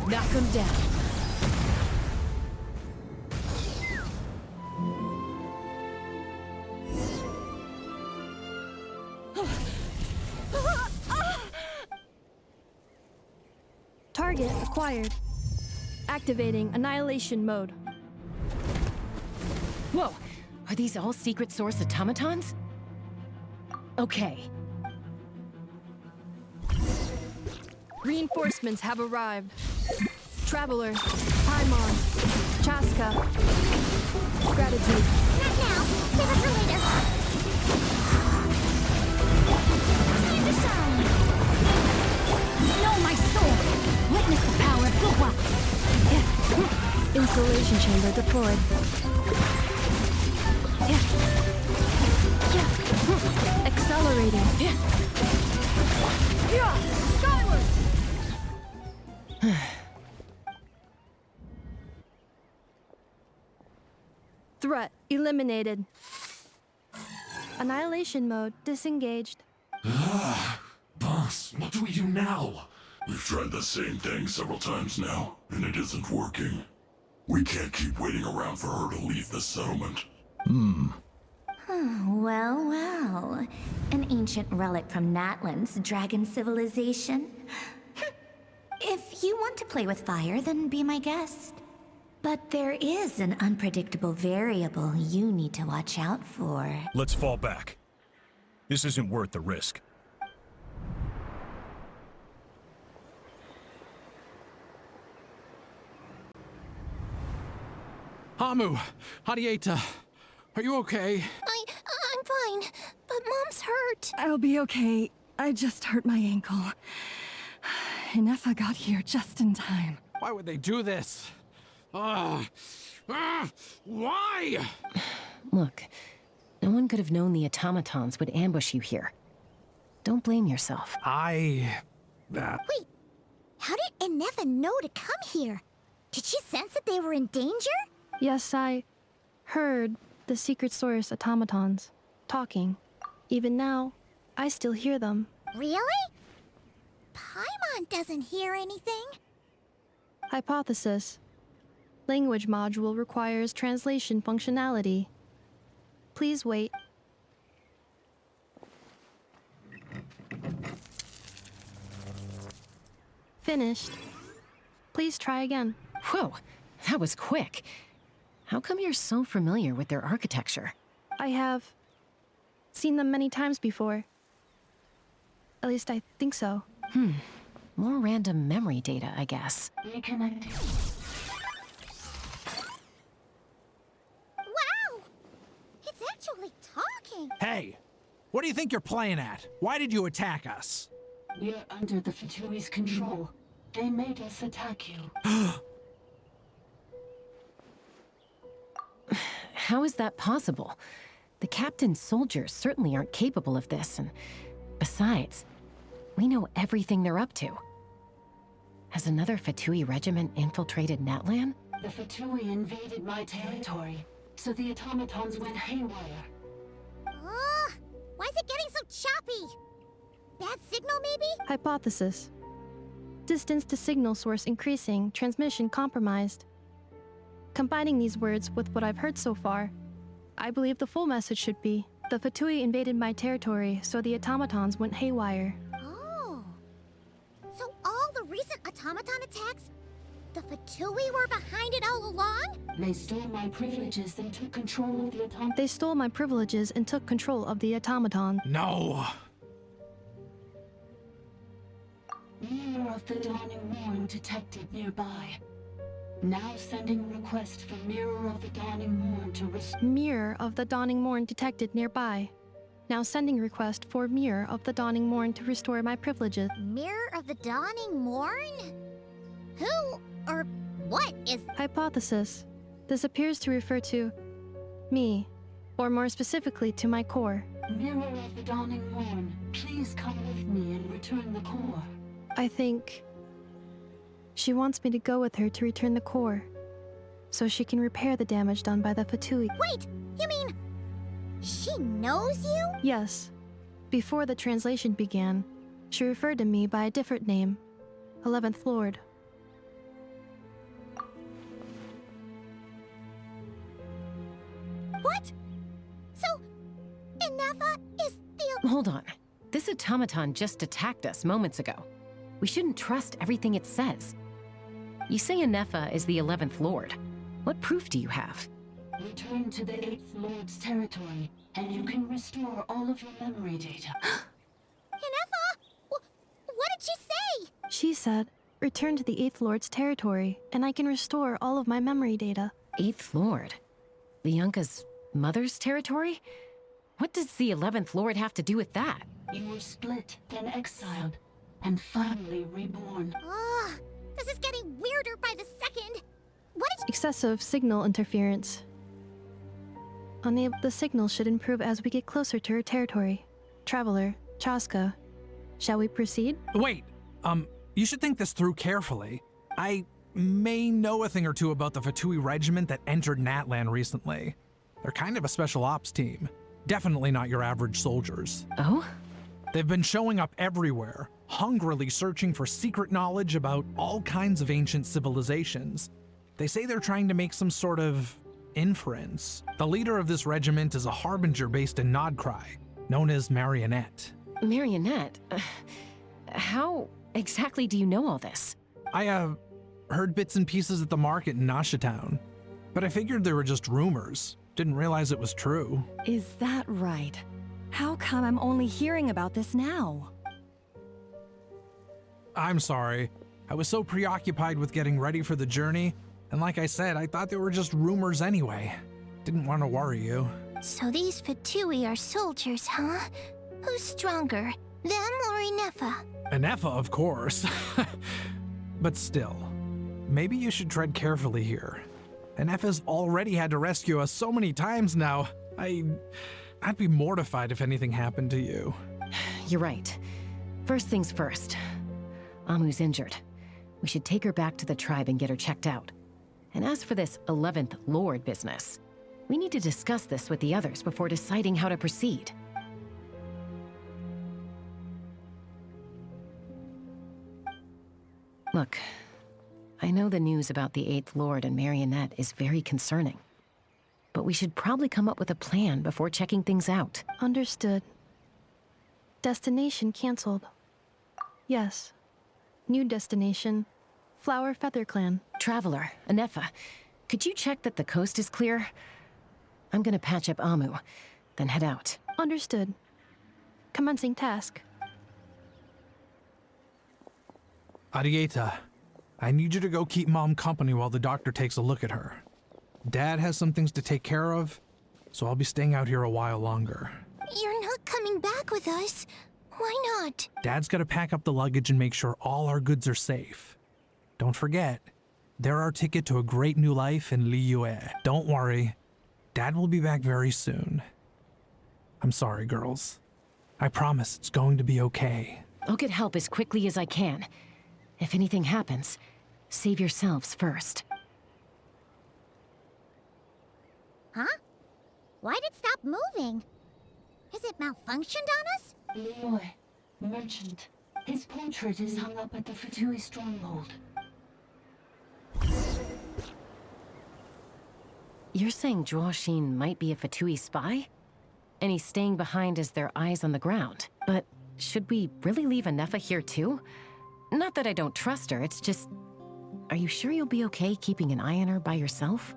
Knock him down. Target acquired. Activating annihilation mode. Whoa! Are these all secret source automatons? Okay. Reinforcements have arrived. Traveler, Paimon, Chaska. Gratitude. Not now. Save it for later. Time to shine. Know my soul. Witness the power of Gugwa. Insulation chamber deployed. Accelerating. Skyward! Threat eliminated. Annihilation mode disengaged. Boss, what do we do now? We've tried the same thing several times now, and it isn't working. We can't keep waiting around for her to leave the settlement. Well, well. An ancient relic from Natlan's dragon civilization. If you want to play with fire, then be my guest. But there is an unpredictable variable you need to watch out for. Let's fall back. This isn't worth the risk. Hamu, Hadieta, are you okay? I'm fine, but Mom's hurt. I'll be okay. I just hurt my ankle. Ineffa got here just in time. Why would they do this? Why? Look, no one could have known the automatons would ambush you here. Don't blame yourself. Wait, how did Ineffa know to come here? Did she sense that they were in danger? Yes, I heard The secret source automatons, talking. Even now, I still hear them. Really? Paimon doesn't hear anything. Hypothesis. Language module requires translation functionality. Please wait. Finished. Please try again. Whoa, that was quick. How come you're so familiar with their architecture? I have seen them many times before. At least I think so. More random memory data, I guess. Reconnecting. Wow! It's actually talking! Hey! What do you think you're playing at? Why did you attack us? We're under the Fatui's control. They made us attack you. How is that possible? The captain's soldiers certainly aren't capable of this, and besides, we know everything they're up to. Has another Fatui regiment infiltrated Natlan? The Fatui invaded my territory, so the automatons went haywire. Why is it getting so choppy? Bad signal, maybe? Hypothesis. Distance to signal source increasing, transmission compromised. Combining these words with what I've heard so far, I believe the full message should be, the Fatui invaded my territory, so the automatons went haywire. Oh. So all the recent automaton attacks, the Fatui were behind it all along? They stole my privileges and took control of the automatons. They stole my privileges and took control of the automaton. No! Mirror of the Dawning Morn detected nearby. Now sending request for Mirror of the Dawning Morn to restore. Mirror of the Dawning Morn detected nearby. Now sending request for Mirror of the Dawning Morn to restore my privileges. Mirror of the Dawning Morn? Who or what is... Hypothesis. This appears to refer to me, or more specifically to my core. Mirror of the Dawning Morn, please come with me and return the core. I think she wants me to go with her to return the core, so she can repair the damage done by the Fatui. Wait, you mean she knows you? Yes. Before the translation began, she referred to me by a different name, 11th Lord. What? So, Ineffa is the... Hold on. This automaton just attacked us moments ago. We shouldn't trust everything it says. You say Ineffa is the 11th Lord. What proof do you have? Return to the 8th Lord's territory, and you can restore all of your memory data. Ineffa? What did she say? She said, return to the 8th Lord's territory, and I can restore all of my memory data. 8th Lord? The Yunka's mother's territory? What does the 11th Lord have to do with that? You were split, then exiled, and finally reborn. This is getting weirder by the second. What did Excessive signal interference. The signal should improve as we get closer to her territory. Traveler, Chaska, shall we proceed? Wait, you should think this through carefully. I may know a thing or two about the Fatui regiment that entered Natlan recently. They're kind of a special ops team. Definitely not your average soldiers. Oh? They've been showing up everywhere, hungrily searching for secret knowledge about all kinds of ancient civilizations. They say they're trying to make some sort of inference. The leader of this regiment is a harbinger based in Nodcry, known as Marionette. Marionette? How exactly do you know all this? I, heard bits and pieces at the market in Nashatown, but I figured they were just rumors. Didn't realize it was true. Is that right? How come I'm only hearing about this now? I'm sorry. I was so preoccupied with getting ready for the journey, and like I said, I thought they were just rumors anyway. Didn't want to worry you. So these Fatui are soldiers, huh? Who's stronger, them or Ineffa? Ineffa, of course. But still, maybe you should tread carefully here. Ineffa's already had to rescue us so many times now. I'd be mortified if anything happened to you. You're right. First things first. Amu's injured. We should take her back to the tribe and get her checked out. And as for this 11th Lord business, We need to discuss this with the others before deciding how to proceed. Look, I know the news about the Eighth Lord and Marionette is very concerning, but we should probably come up with a plan before checking things out. Understood. Destination cancelled. Yes. New destination, Flower Feather Clan. Traveler, Ineffa, could you check that the coast is clear? I'm gonna patch up Amu, then head out. Understood. Commencing task. Arieta, I need you to go keep Mom company while the doctor takes a look at her. Dad has some things to take care of, so I'll be staying out here a while longer. You're not coming back with us. Why not? Dad's gotta pack up the luggage and make sure all our goods are safe. Don't forget, they're our ticket to a great new life in Liyue. Don't worry, Dad will be back very soon. I'm sorry, girls. I promise it's going to be okay. I'll get help as quickly as I can. If anything happens, save yourselves first. Huh? Why'd it stop moving? Has it malfunctioned on us? Liyue, merchant. His portrait is hung up at the Fatui stronghold. You're saying Joashin might be a Fatui spy? And he's staying behind as their eyes on the ground. But should we really leave Ineffa here too? Not that I don't trust her, it's just... Are you sure you'll be okay keeping an eye on her by yourself?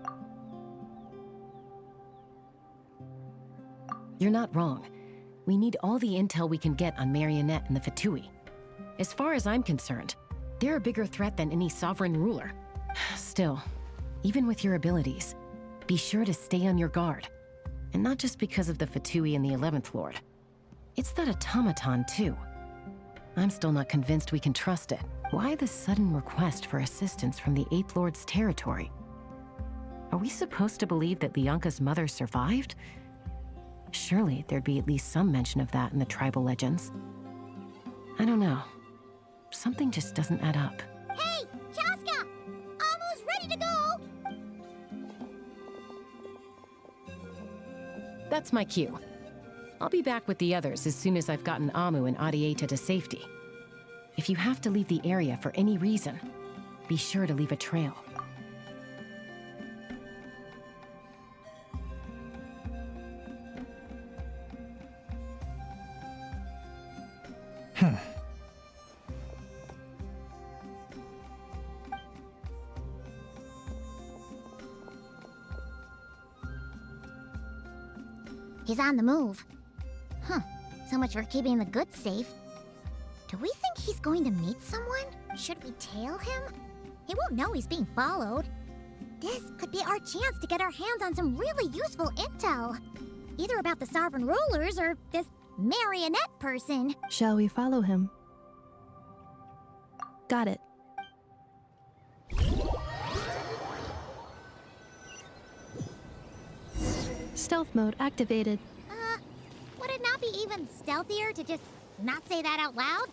You're not wrong. We need all the intel we can get on Marionette and the Fatui. As far as I'm concerned, they're a bigger threat than any sovereign ruler. Still, even with your abilities, be sure to stay on your guard. And not just because of the Fatui and the 11th Lord. It's that automaton, too. I'm still not convinced we can trust it. Why the sudden request for assistance from the 8th Lord's territory? Are we supposed to believe that Lianka's mother survived? Surely there'd be at least some mention of that in the tribal legends. I don't know. Something just doesn't add up. Hey, Chaska! Amu's ready to go! That's my cue. I'll be back with the others as soon as I've gotten Amu and Arieta to safety. If you have to leave the area for any reason, be sure to leave a trail. He's on the move. Huh. So much for keeping the goods safe. Do we think he's going to meet someone? Should we tail him? He won't know he's being followed. This could be our chance to get our hands on some really useful intel. Either about the sovereign rulers or this marionette person. Shall we follow him? Got it. Stealth mode activated. Would it not be even stealthier to just not say that out loud?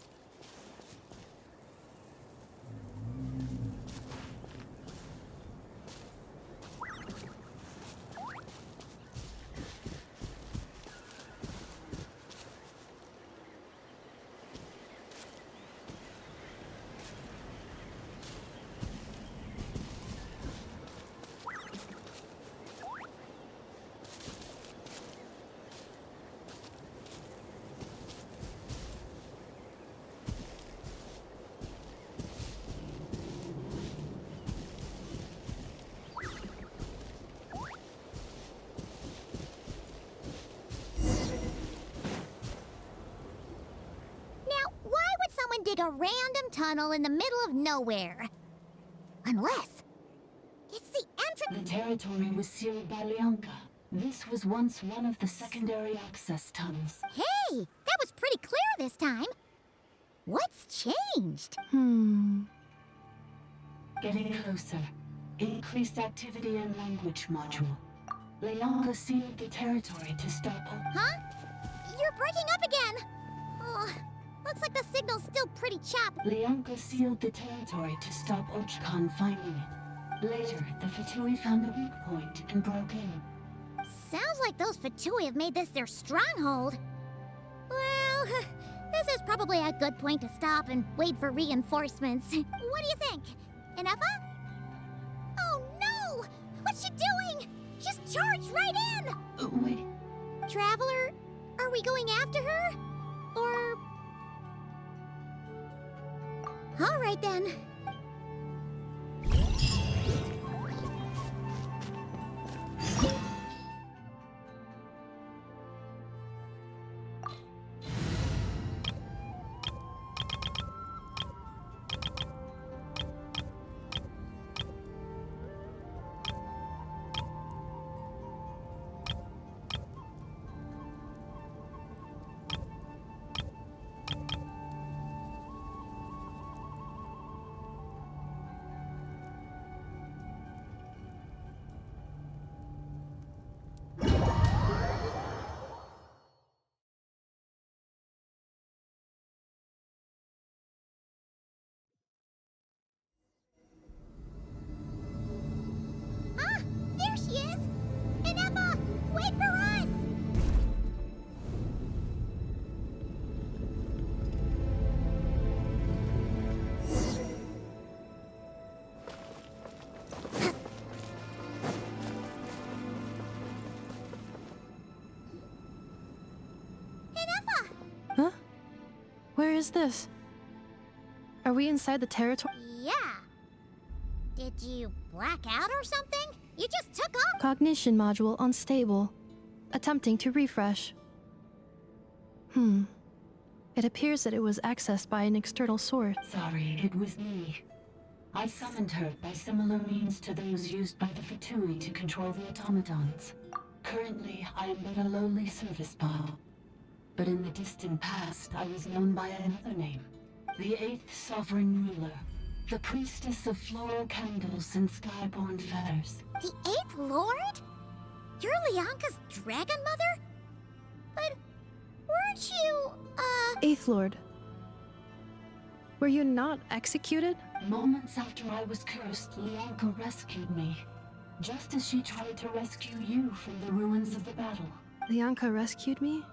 Dig a random tunnel in the middle of nowhere. Unless it's the entrance. The territory was sealed by Lianka. This was once one of the secondary access tunnels. Hey, that was pretty clear this time. What's changed? Getting closer. Increased activity in language module. Lianka sealed the territory to stop. Huh? You're breaking up again. Oh. Looks like the signal's still pretty choppy. Lianka sealed the territory to stop Ochkan finding it. Later, the Fatui found the weak point and broke in. Sounds like those Fatui have made this their stronghold. Well, this is probably a good point to stop and wait for reinforcements. What do you think? Ineffa? Oh no! What's she doing? She's charged right in! Wait. Traveler, are we going after her? Or... All right then. There she is! Ineffa, wait for us! Ineffa! Huh? Where is this? Are we inside the territory? Yeah. Did you black out or something? You just took off. Cognition module unstable. Attempting to refresh. It appears that it was accessed by an external source. Sorry, it was me. I summoned her by similar means to those used by the Fatui to control the automatons. Currently, I am but a lowly service bot. But in the distant past, I was known by another name. The 8th Sovereign Ruler. The priestess of floral candles and skyborn feathers. The 8th Lord? You're Leonka's dragon mother? But weren't you, 8th Lord. Were you not executed? Moments after I was cursed, Leonka rescued me. Just as she tried to rescue you from the ruins of the battle. Leonka rescued me?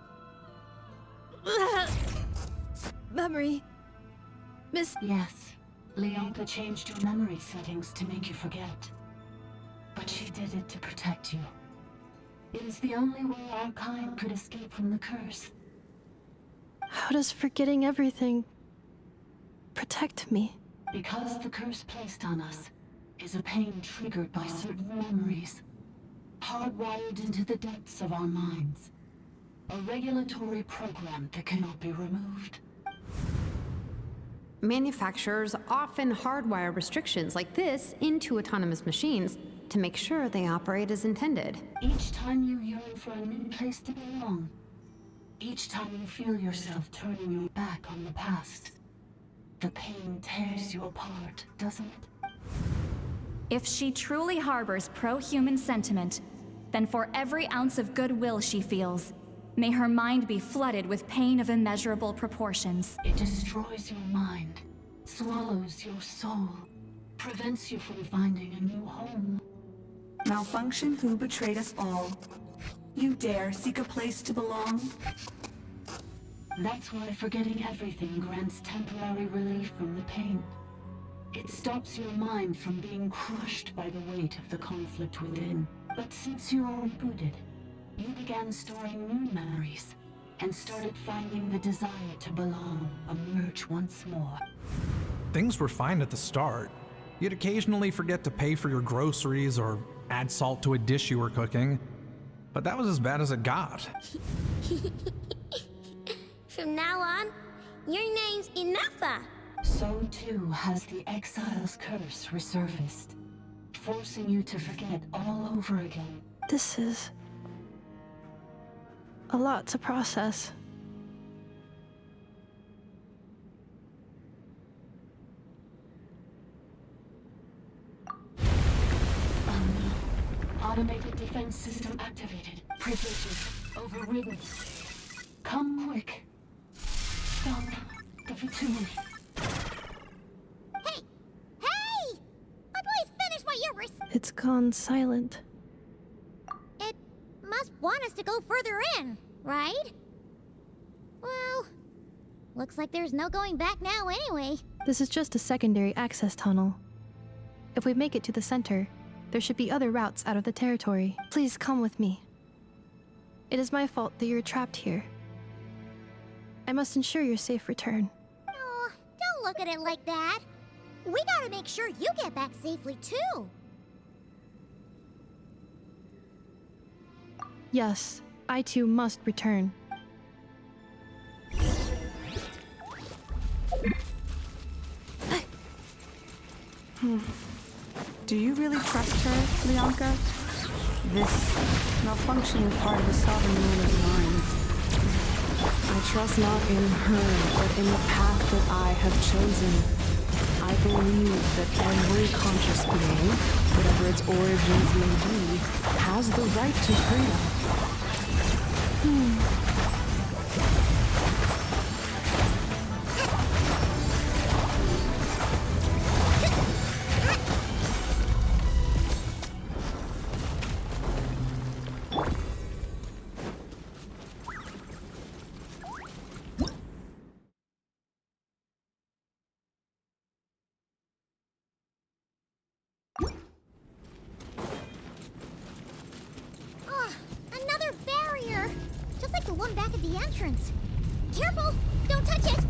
Memory. Yes. Leonka changed your memory settings to make you forget. But she did it to protect you. It is the only way our kind could escape from the curse. How does forgetting everything protect me? Because the curse placed on us is a pain triggered by certain memories, hardwired into the depths of our minds. A regulatory program that cannot be removed. Manufacturers often hardwire restrictions like this into autonomous machines to make sure they operate as intended. Each time you yearn for a new place to belong, each time you feel yourself turning your back on the past, the pain tears you apart, doesn't it? If she truly harbors pro-human sentiment, then for every ounce of goodwill she feels, may her mind be flooded with pain of immeasurable proportions. It destroys your mind, swallows your soul, prevents you from finding a new home. Malfunction who betrayed us all. You dare seek a place to belong? That's why forgetting everything grants temporary relief from the pain. It stops your mind from being crushed by the weight of the conflict within. But since you are rebooted, you began storing new memories, and started finding the desire to belong emerge once more. Things were fine at the start. You'd occasionally forget to pay for your groceries or add salt to a dish you were cooking. But that was as bad as it got. From now on, your name's Ineffa. So too has the Exile's curse resurfaced, forcing you to forget all over again. This is a lot to process. Automated defense system activated. Privileges overridden. Come quick. Stop the Fatui. Hey! Hey! Please finish what you were... It's gone silent. It must to go further in, right? Well, looks like there's no going back now anyway. This is just a secondary access tunnel. If we make it to the center, there should be other routes out of the territory. Please come with me. It is my fault that you're trapped here. I must ensure your safe return. Oh, don't look at it like that. We gotta make sure you get back safely, too. Yes, I too must return. Do you really trust her, Leonka? This malfunctioning part of the sovereign ruler's mind. I trust not in her, but in the path that I have chosen. I believe that every conscious being, whatever its origins may be, has the right to freedom. Another barrier! Just like the one back at the entrance. Careful! Don't touch it!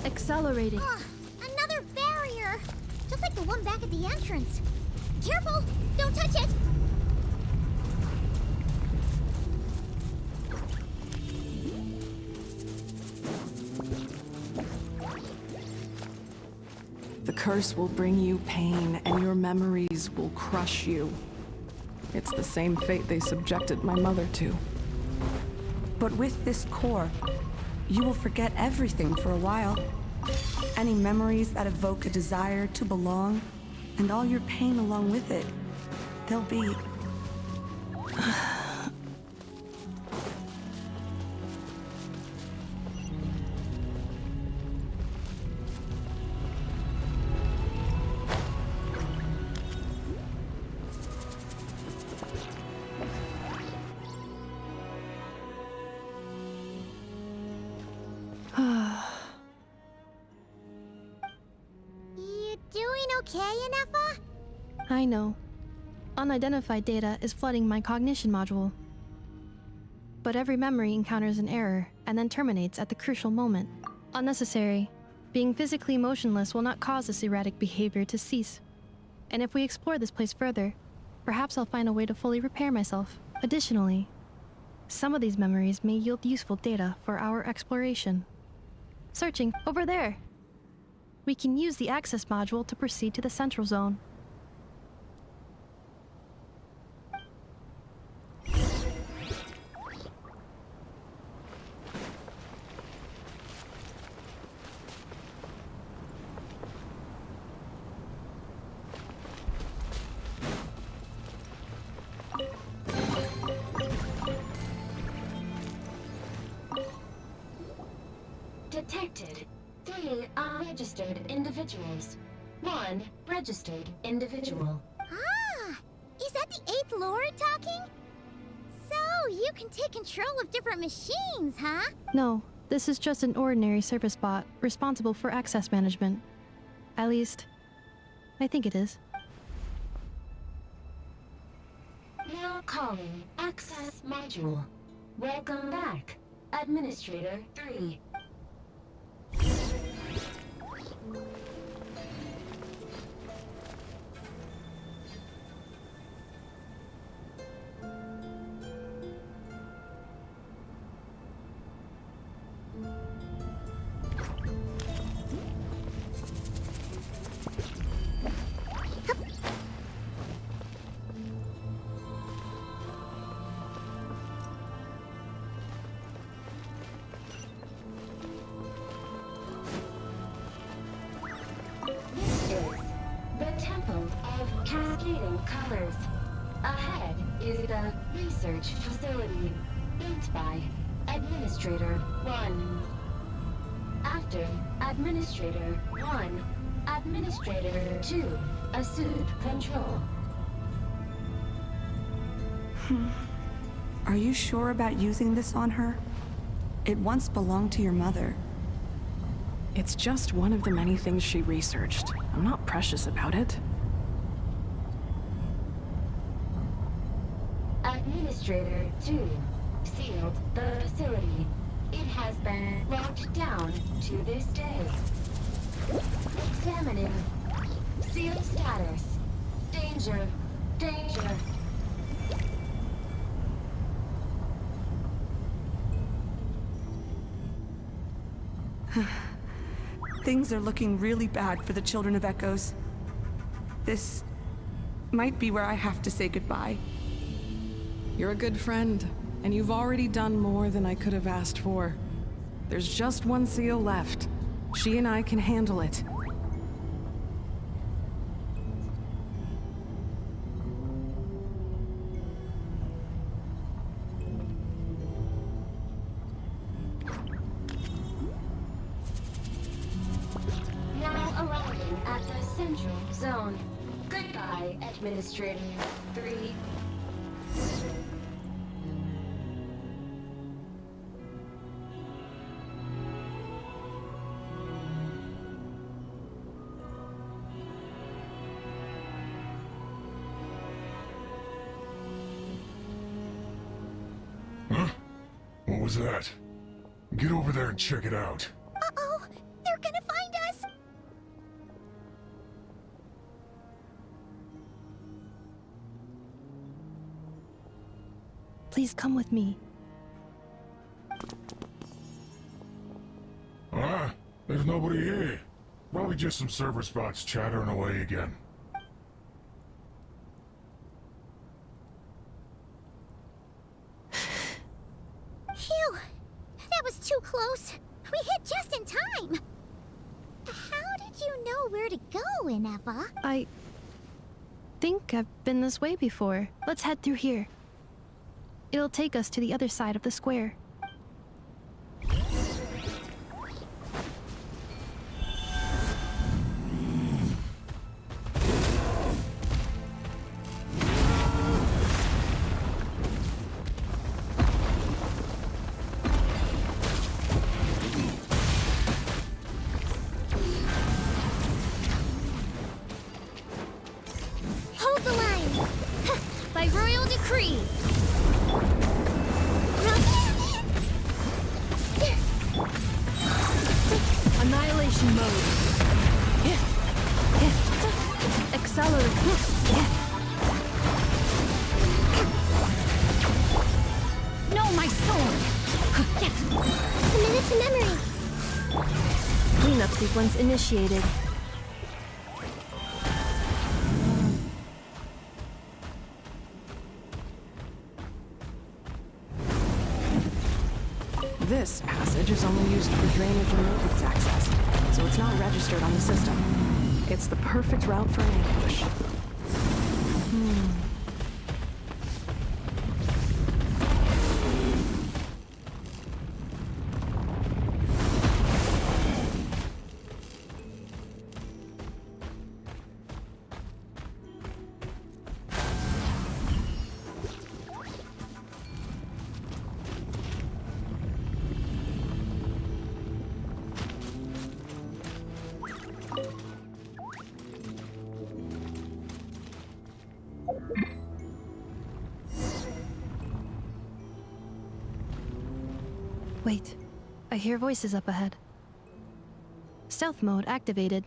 Accelerating. Another barrier! Just like the one back at the entrance. Careful! Don't touch it! The curse will bring you pain, and your memories will crush you. It's the same fate they subjected my mother to. But with this core, you will forget everything for a while. Any memories that evoke a desire to belong, and all your pain along with it, they'll be... You doing okay, Ineffa? I know. Unidentified data is flooding my cognition module. But every memory encounters an error and then terminates at the crucial moment. Unnecessary. Being physically motionless will not cause this erratic behavior to cease. And if we explore this place further, perhaps I'll find a way to fully repair myself. Additionally, some of these memories may yield useful data for our exploration. Searching over there! We can use the access module to proceed to the central zone. Detected 3 unregistered individuals. 1 registered individual. Ah! Is that the 8th Lord talking? So, you can take control of different machines, huh? No, this is just an ordinary service bot responsible for access management. At least, I think it is. Now calling access module. Welcome back, Administrator 3. Cascading colors. Ahead is the research facility, built by Administrator 1. After Administrator 1, Administrator 2 assumed control. Are you sure about using this on her? It once belonged to your mother. It's just one of the many things she researched. I'm not precious about it. Administrator 2 sealed the facility. It has been locked down to this day. Examining. Seal status. Danger. Danger. Things are looking really bad for the Children of Echoes. This might be where I have to say goodbye. You're a good friend, and you've already done more than I could have asked for. There's just one seal left. She and I can handle it. Now arriving at the central zone. Goodbye, Administrator 3. Huh? What was that? Get over there and check it out. Uh-oh! They're gonna find us! Please come with me. Ah, there's nobody here. Probably just some server spots chattering away again. Phew! That was too close. We hit just in time. How did you know where to go, Ineffa? I think I've been this way before. Let's head through here. It'll take us to the other side of the square. Hold the line! By royal decree! Annihilation mode. Accelerate. No, my sword! Commit it to memory! Cleanup sequence initiated. This passage is only used for drainage and maintenance access, so it's not registered on the system. It's the perfect route for an ambush. Wait, I hear voices up ahead. Stealth mode activated.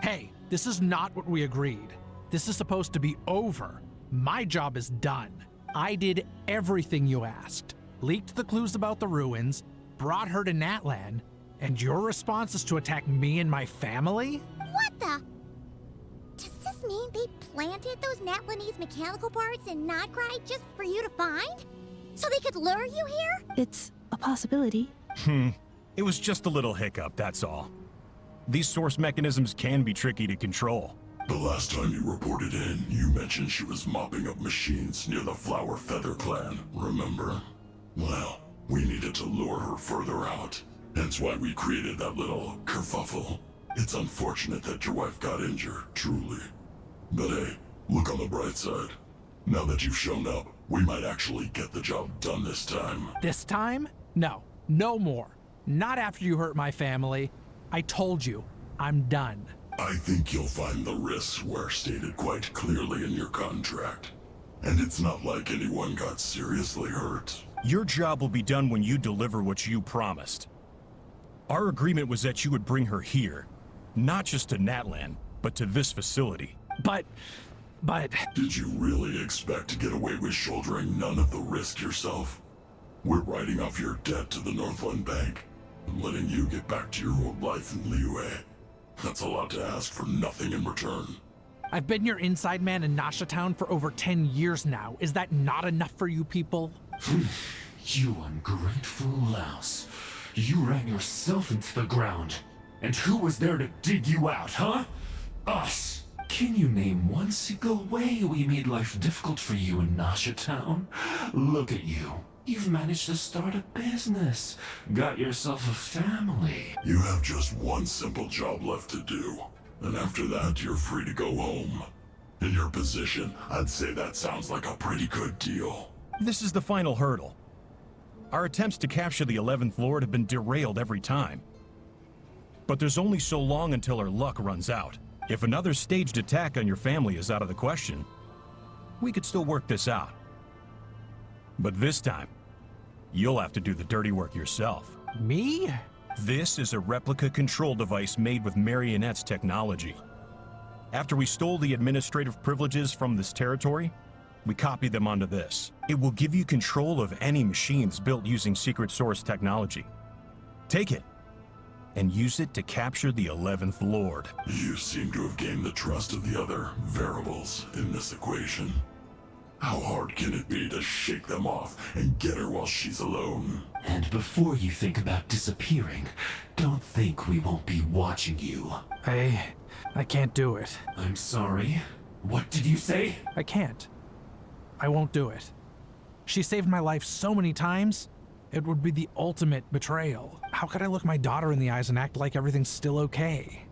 Hey, this is not what we agreed. This is supposed to be over. My job is done. I did everything you asked. Leaked the clues about the ruins, brought her to Natlan, and your response is to attack me and my family? What the? Does this mean they planted those Natlanese mechanical parts in Nodcry just for you to find? So they could lure you here? It's a possibility. It was just a little hiccup, that's all. These source mechanisms can be tricky to control. The last time you reported in, you mentioned she was mopping up machines near the Flower Feather clan, remember? Well, we needed to lure her further out. Hence why we created that little kerfuffle. It's unfortunate that your wife got injured, truly. But hey, Look on the bright side. Now that you've shown up, we might actually get the job done this time. This time? No. No more. Not after you hurt my family. I told you, I'm done. I think you'll find the risks were stated quite clearly in your contract. And it's not like anyone got seriously hurt. Your job will be done when you deliver what you promised. Our agreement was that you would bring her here. Not just to Natlan, but to this facility. But... Did you really expect to get away with shouldering none of the risk yourself? We're writing off your debt to the Northland Bank and letting you get back to your old life in Liyue. That's a lot to ask for nothing in return. I've been your inside man in Nasha Town for over 10 years now. Is that not enough for you people? You ungrateful louse. You ran yourself into the ground. And who was there to dig you out, huh? Us! Can you name one single way we made life difficult for you in Nasha Town? Look at you. You've managed to start a business. Got yourself a family. You have just one simple job left to do. And after that, you're free to go home. In your position, I'd say that sounds like a pretty good deal. This is the final hurdle. Our attempts to capture the 11th Lord have been derailed every time. But there's only so long until our luck runs out. If another staged attack on your family is out of the question, we could still work this out. But this time, you'll have to do the dirty work yourself. Me? This is a replica control device made with Marionette's technology. After we stole the administrative privileges from this territory, we copied them onto this. It will give you control of any machines built using secret source technology. Take it, and use it to capture the 11th Lord. You seem to have gained the trust of the other variables in this equation. How hard can it be to shake them off and get her while she's alone? And before you think about disappearing, don't think we won't be watching you. I can't do it. I'm sorry. What did you say? I can't. I won't do it. She saved my life so many times. It would be the ultimate betrayal. How could I look my daughter in the eyes and act like everything's still okay?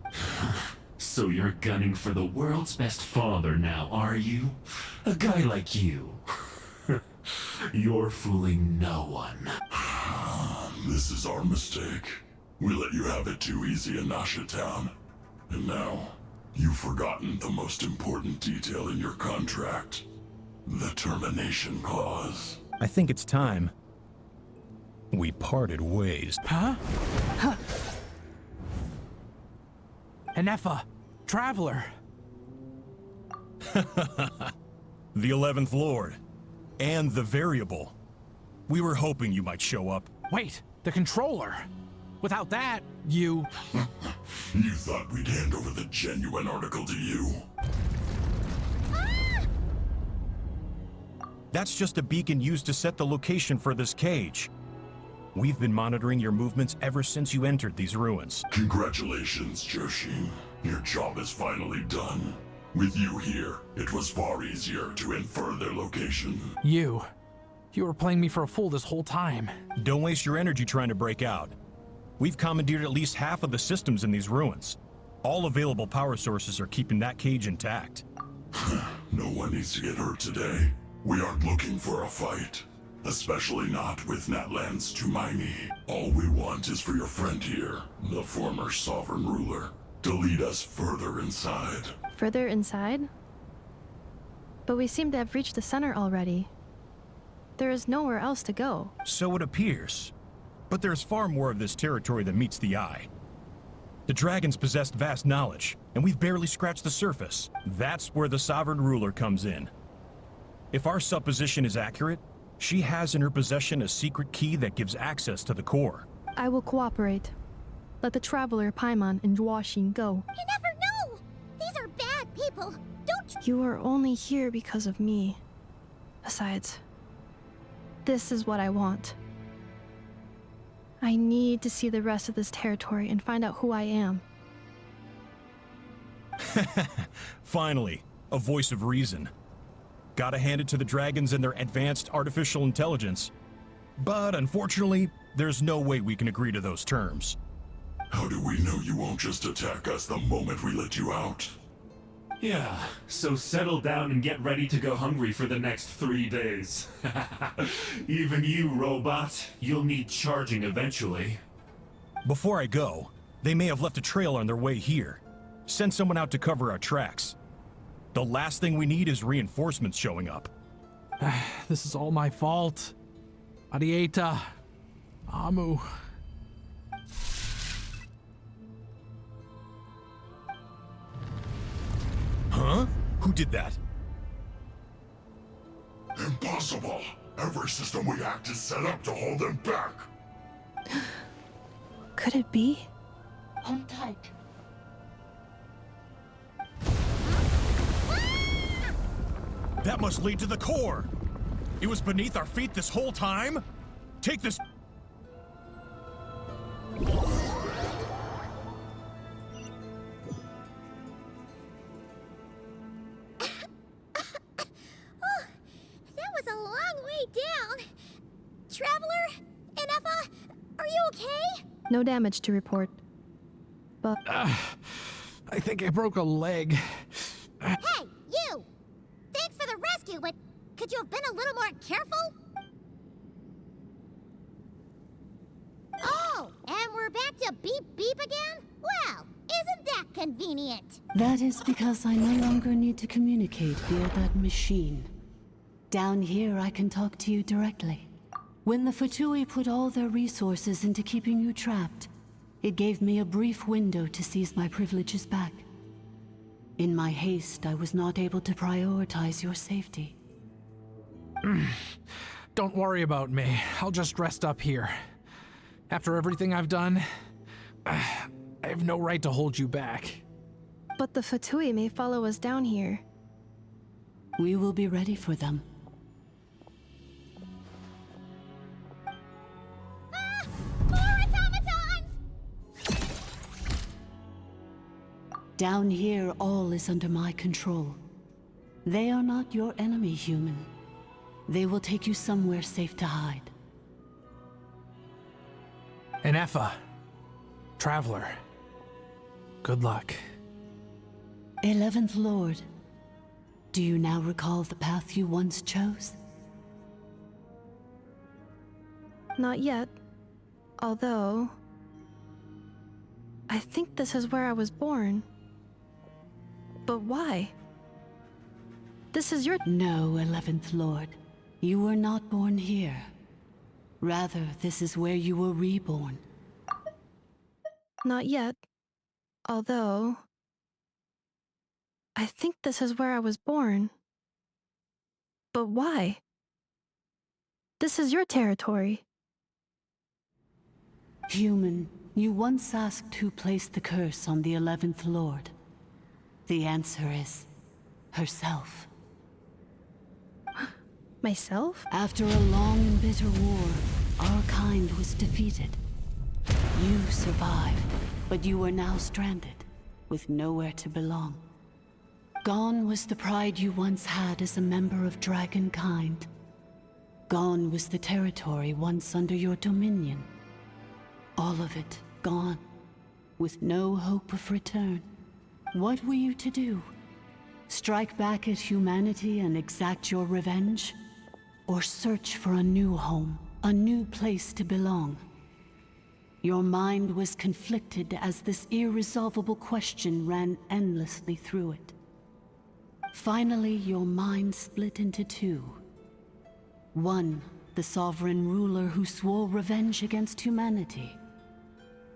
So you're gunning for the world's best father now, are you? A guy like you. You're fooling no one. This is our mistake. We let you have it too easy in Nasha Town. And now, you've forgotten the most important detail in your contract. The termination clause. I think it's time we parted ways. Huh? Ineffa, Traveler. The 11th Lord. And the Variable. We were hoping you might show up. Wait, the controller. Without that, you... You thought we'd hand over the genuine article to you? That's just a beacon used to set the location for this cage. We've been monitoring your movements ever since you entered these ruins. Congratulations, Joshin. Your job is finally done. With you here, it was far easier to infer their location. You were playing me for a fool this whole time. Don't waste your energy trying to break out. We've commandeered at least half of the systems in these ruins. All available power sources are keeping that cage intact. No one needs to get hurt today. We aren't looking for a fight. Especially not with Natlan's Tumaini. All we want is for your friend here, the former sovereign ruler, to lead us further inside. Further inside? But we seem to have reached the center already. There is nowhere else to go. So it appears. But there's far more of this territory than meets the eye. The dragons possessed vast knowledge, and we've barely scratched the surface. That's where the sovereign ruler comes in. If our supposition is accurate, she has in her possession a secret key that gives access to the core. I will cooperate. Let the Traveler, Paimon, and Welkin go. You never know! These are bad people! Don't you are only here because of me. Besides, this is what I want. I need to see the rest of this territory and find out who I am. Finally, a voice of reason. Gotta hand it to the dragons and their advanced artificial intelligence. But unfortunately, there's no way we can agree to those terms. How do we know you won't just attack us the moment we let you out? Yeah, so settle down and get ready to go hungry for the next 3 days. Even you, robot. You'll need charging eventually. Before I go, they may have left a trail on their way here. Send someone out to cover our tracks. The last thing we need is reinforcements showing up. This is all my fault. Arieta. Amu. Huh? Who did that? Impossible! Every system we hacked is set up to hold them back! Could it be? Hold tight. That must lead to the core! It was beneath our feet this whole time? Take this... That was a long way down. Traveler? Ineffa? Are you okay? No damage to report. But I think I broke a leg. Hey, you! Thanks for the rescue, but could you have been a little more careful? Oh, and we're back to beep beep again? Well, isn't that convenient? That is because I no longer need to communicate via that machine. Down here, I can talk to you directly. When the Fatui put all their resources into keeping you trapped, it gave me a brief window to seize my privileges back. In my haste, I was not able to prioritize your safety. Don't worry about me. I'll just rest up here. After everything I've done, I have no right to hold you back. But the Fatui may follow us down here. We will be ready for them. More automatons! Down here, all is under my control. They are not your enemy, human. They will take you somewhere safe to hide. Ineffa. Traveler. Good luck. 11th Lord. Do you now recall the path you once chose? Not yet. Although... I think this is where I was born. But why? This is your... No, 11th Lord. You were not born here. Rather, this is where you were reborn. Not yet. Although... I think this is where I was born. But why? This is your territory. Human, you once asked who placed the curse on the 11th Lord. The answer is... herself. Myself? After a long and bitter war, our kind was defeated. You survived, but you are now stranded, with nowhere to belong. Gone was the pride you once had as a member of Dragonkind. Gone was the territory once under your dominion. All of it gone, with no hope of return. What were you to do? Strike back at humanity and exact your revenge? Or search for a new home, a new place to belong? Your mind was conflicted as this irresolvable question ran endlessly through it. Finally, your mind split into two. One, the sovereign ruler who swore revenge against humanity.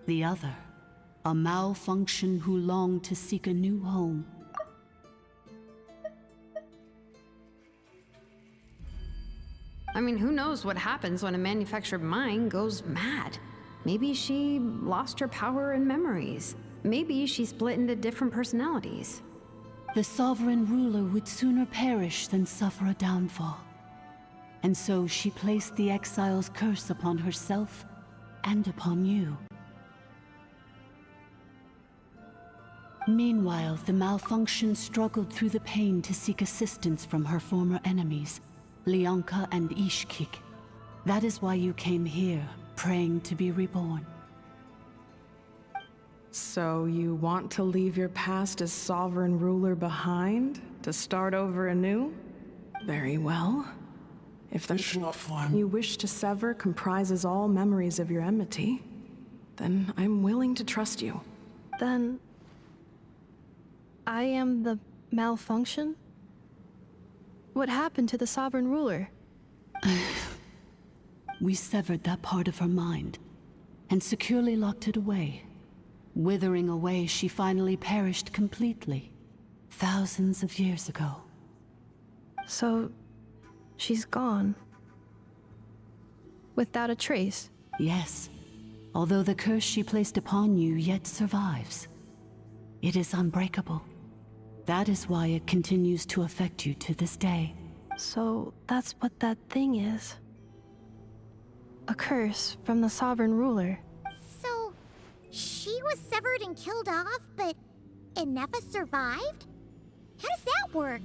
The other, a malfunction who longed to seek a new home. I mean, who knows what happens when a manufactured mind goes mad? Maybe she lost her power and memories. Maybe she split into different personalities. The sovereign ruler would sooner perish than suffer a downfall. And so she placed the exile's curse upon herself and upon you. Meanwhile, the malfunction struggled through the pain to seek assistance from her former enemies, Leonka and Ishkik. That is why you came here, praying to be reborn. So you want to leave your past as sovereign ruler behind, to start over anew? Very well. If the mission you wish to sever comprises all memories of your enmity, then I'm willing to trust you. Then... I am the malfunction? What happened to the sovereign ruler? We severed that part of her mind and securely locked it away. Withering away, she finally perished completely, thousands of years ago. So, she's gone. Without a trace? Yes, although the curse she placed upon you yet survives. It is unbreakable. That is why it continues to affect you to this day. So, that's what that thing is. A curse from the sovereign ruler. So, she was severed and killed off, but Ineffa survived? How does that work?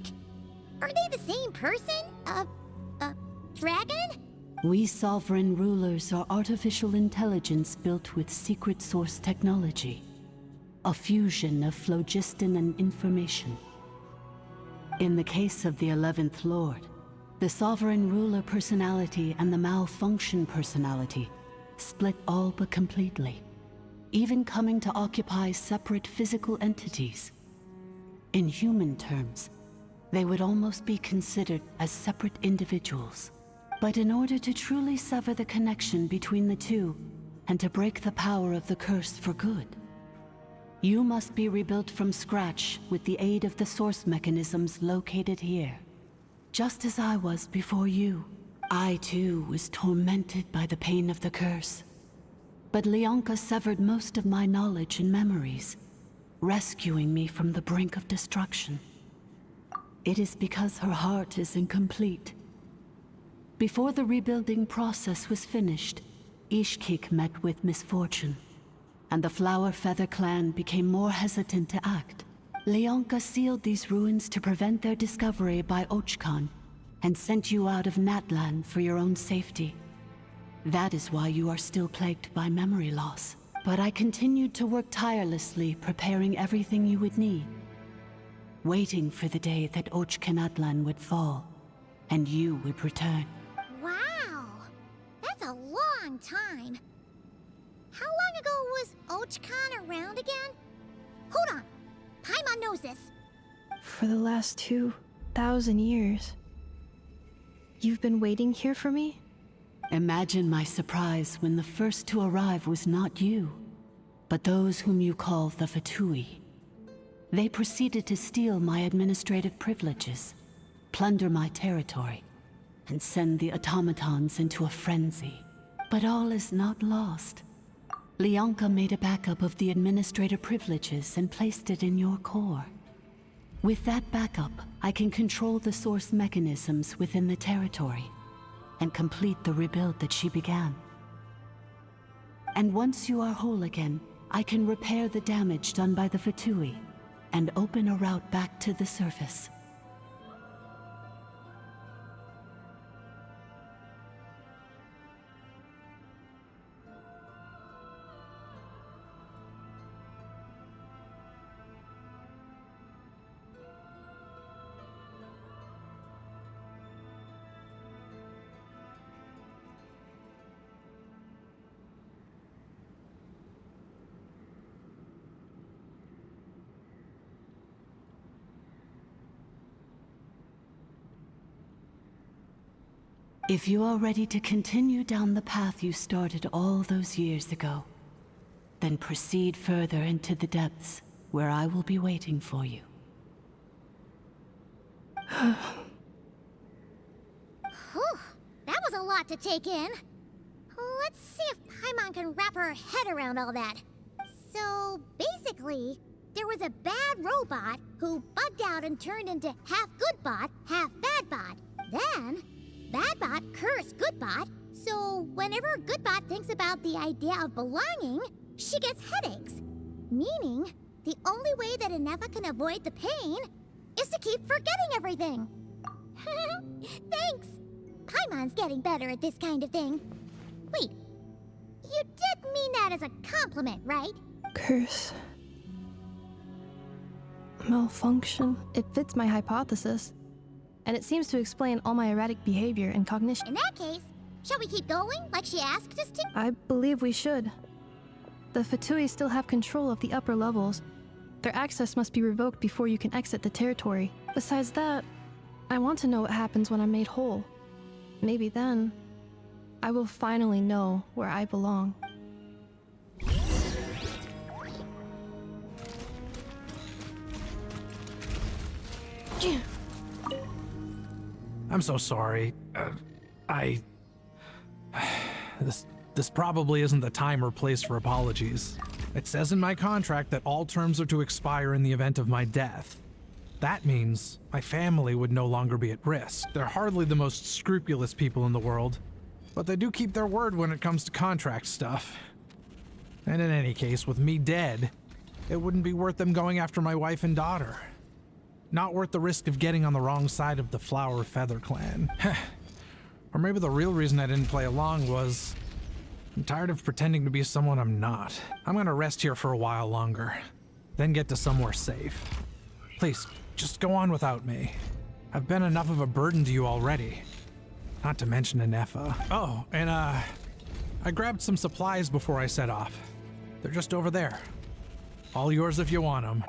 Are they the same person? Dragon? We sovereign rulers are artificial intelligence built with secret source technology. A fusion of phlogiston and information. In the case of the 11th Lord, the sovereign ruler personality and the malfunction personality split all but completely, even coming to occupy separate physical entities. In human terms, they would almost be considered as separate individuals. But in order to truly sever the connection between the two, and to break the power of the curse for good, you must be rebuilt from scratch with the aid of the source mechanisms located here. Just as I was before you, I too was tormented by the pain of the curse. But Leonka severed most of my knowledge and memories, rescuing me from the brink of destruction. It is because her heart is incomplete. Before the rebuilding process was finished, Ishkik met with misfortune, and the Flower Feather clan became more hesitant to act. Leonka sealed these ruins to prevent their discovery by Ochkan, and sent you out of Natlan for your own safety. That is why you are still plagued by memory loss. But I continued to work tirelessly, preparing everything you would need, waiting for the day that Ochkanatlan would fall, and you would return. Wow! That's a long time. How long ago was Ochkan around again? Hold on! Paimon knows this. For the last 2,000 years. You've been waiting here for me? Imagine my surprise when the first to arrive was not you, but those whom you call the Fatui. They proceeded to steal my administrative privileges, plunder my territory, and send the automatons into a frenzy. But all is not lost. Leonka made a backup of the administrator privileges and placed it in your core. With that backup, I can control the source mechanisms within the territory and complete the rebuild that she began. And once you are whole again, I can repair the damage done by the Fatui and open a route back to the surface. If you are ready to continue down the path you started all those years ago, then proceed further into the depths, where I will be waiting for you. Whew, that was a lot to take in. Let's see if Paimon can wrap her head around all that. So, basically, there was a bad robot who bugged out and turned into half good bot, half bad bot. Then, bad bot cursed good bot, so whenever good bot thinks about the idea of belonging, she gets headaches. Meaning, the only way that Ineffa can avoid the pain is to keep forgetting everything. Thanks! Paimon's getting better at this kind of thing. Wait, you did mean that as a compliment, right? Curse. Malfunction. It fits my hypothesis. And it seems to explain all my erratic behavior and cognition. In that case, shall we keep going like she asked us to? I believe we should. The Fatui still have control of the upper levels. Their access must be revoked before you can exit the territory. Besides that, I want to know what happens when I'm made whole. Maybe then, I will finally know where I belong. I'm so sorry. This probably isn't the time or place for apologies. It says in my contract that all terms are to expire in the event of my death. That means my family would no longer be at risk. They're hardly the most scrupulous people in the world, but they do keep their word when it comes to contract stuff. And in any case, with me dead, it wouldn't be worth them going after my wife and daughter. Not worth the risk of getting on the wrong side of the Flower Feather clan. Or maybe the real reason I didn't play along was I'm tired of pretending to be someone I'm not. I'm gonna rest here for a while longer, then get to somewhere safe. Please, just go on without me. I've been enough of a burden to you already. Not to mention Ineffa. Oh, and I grabbed some supplies before I set off. They're just over there. All yours if you want them.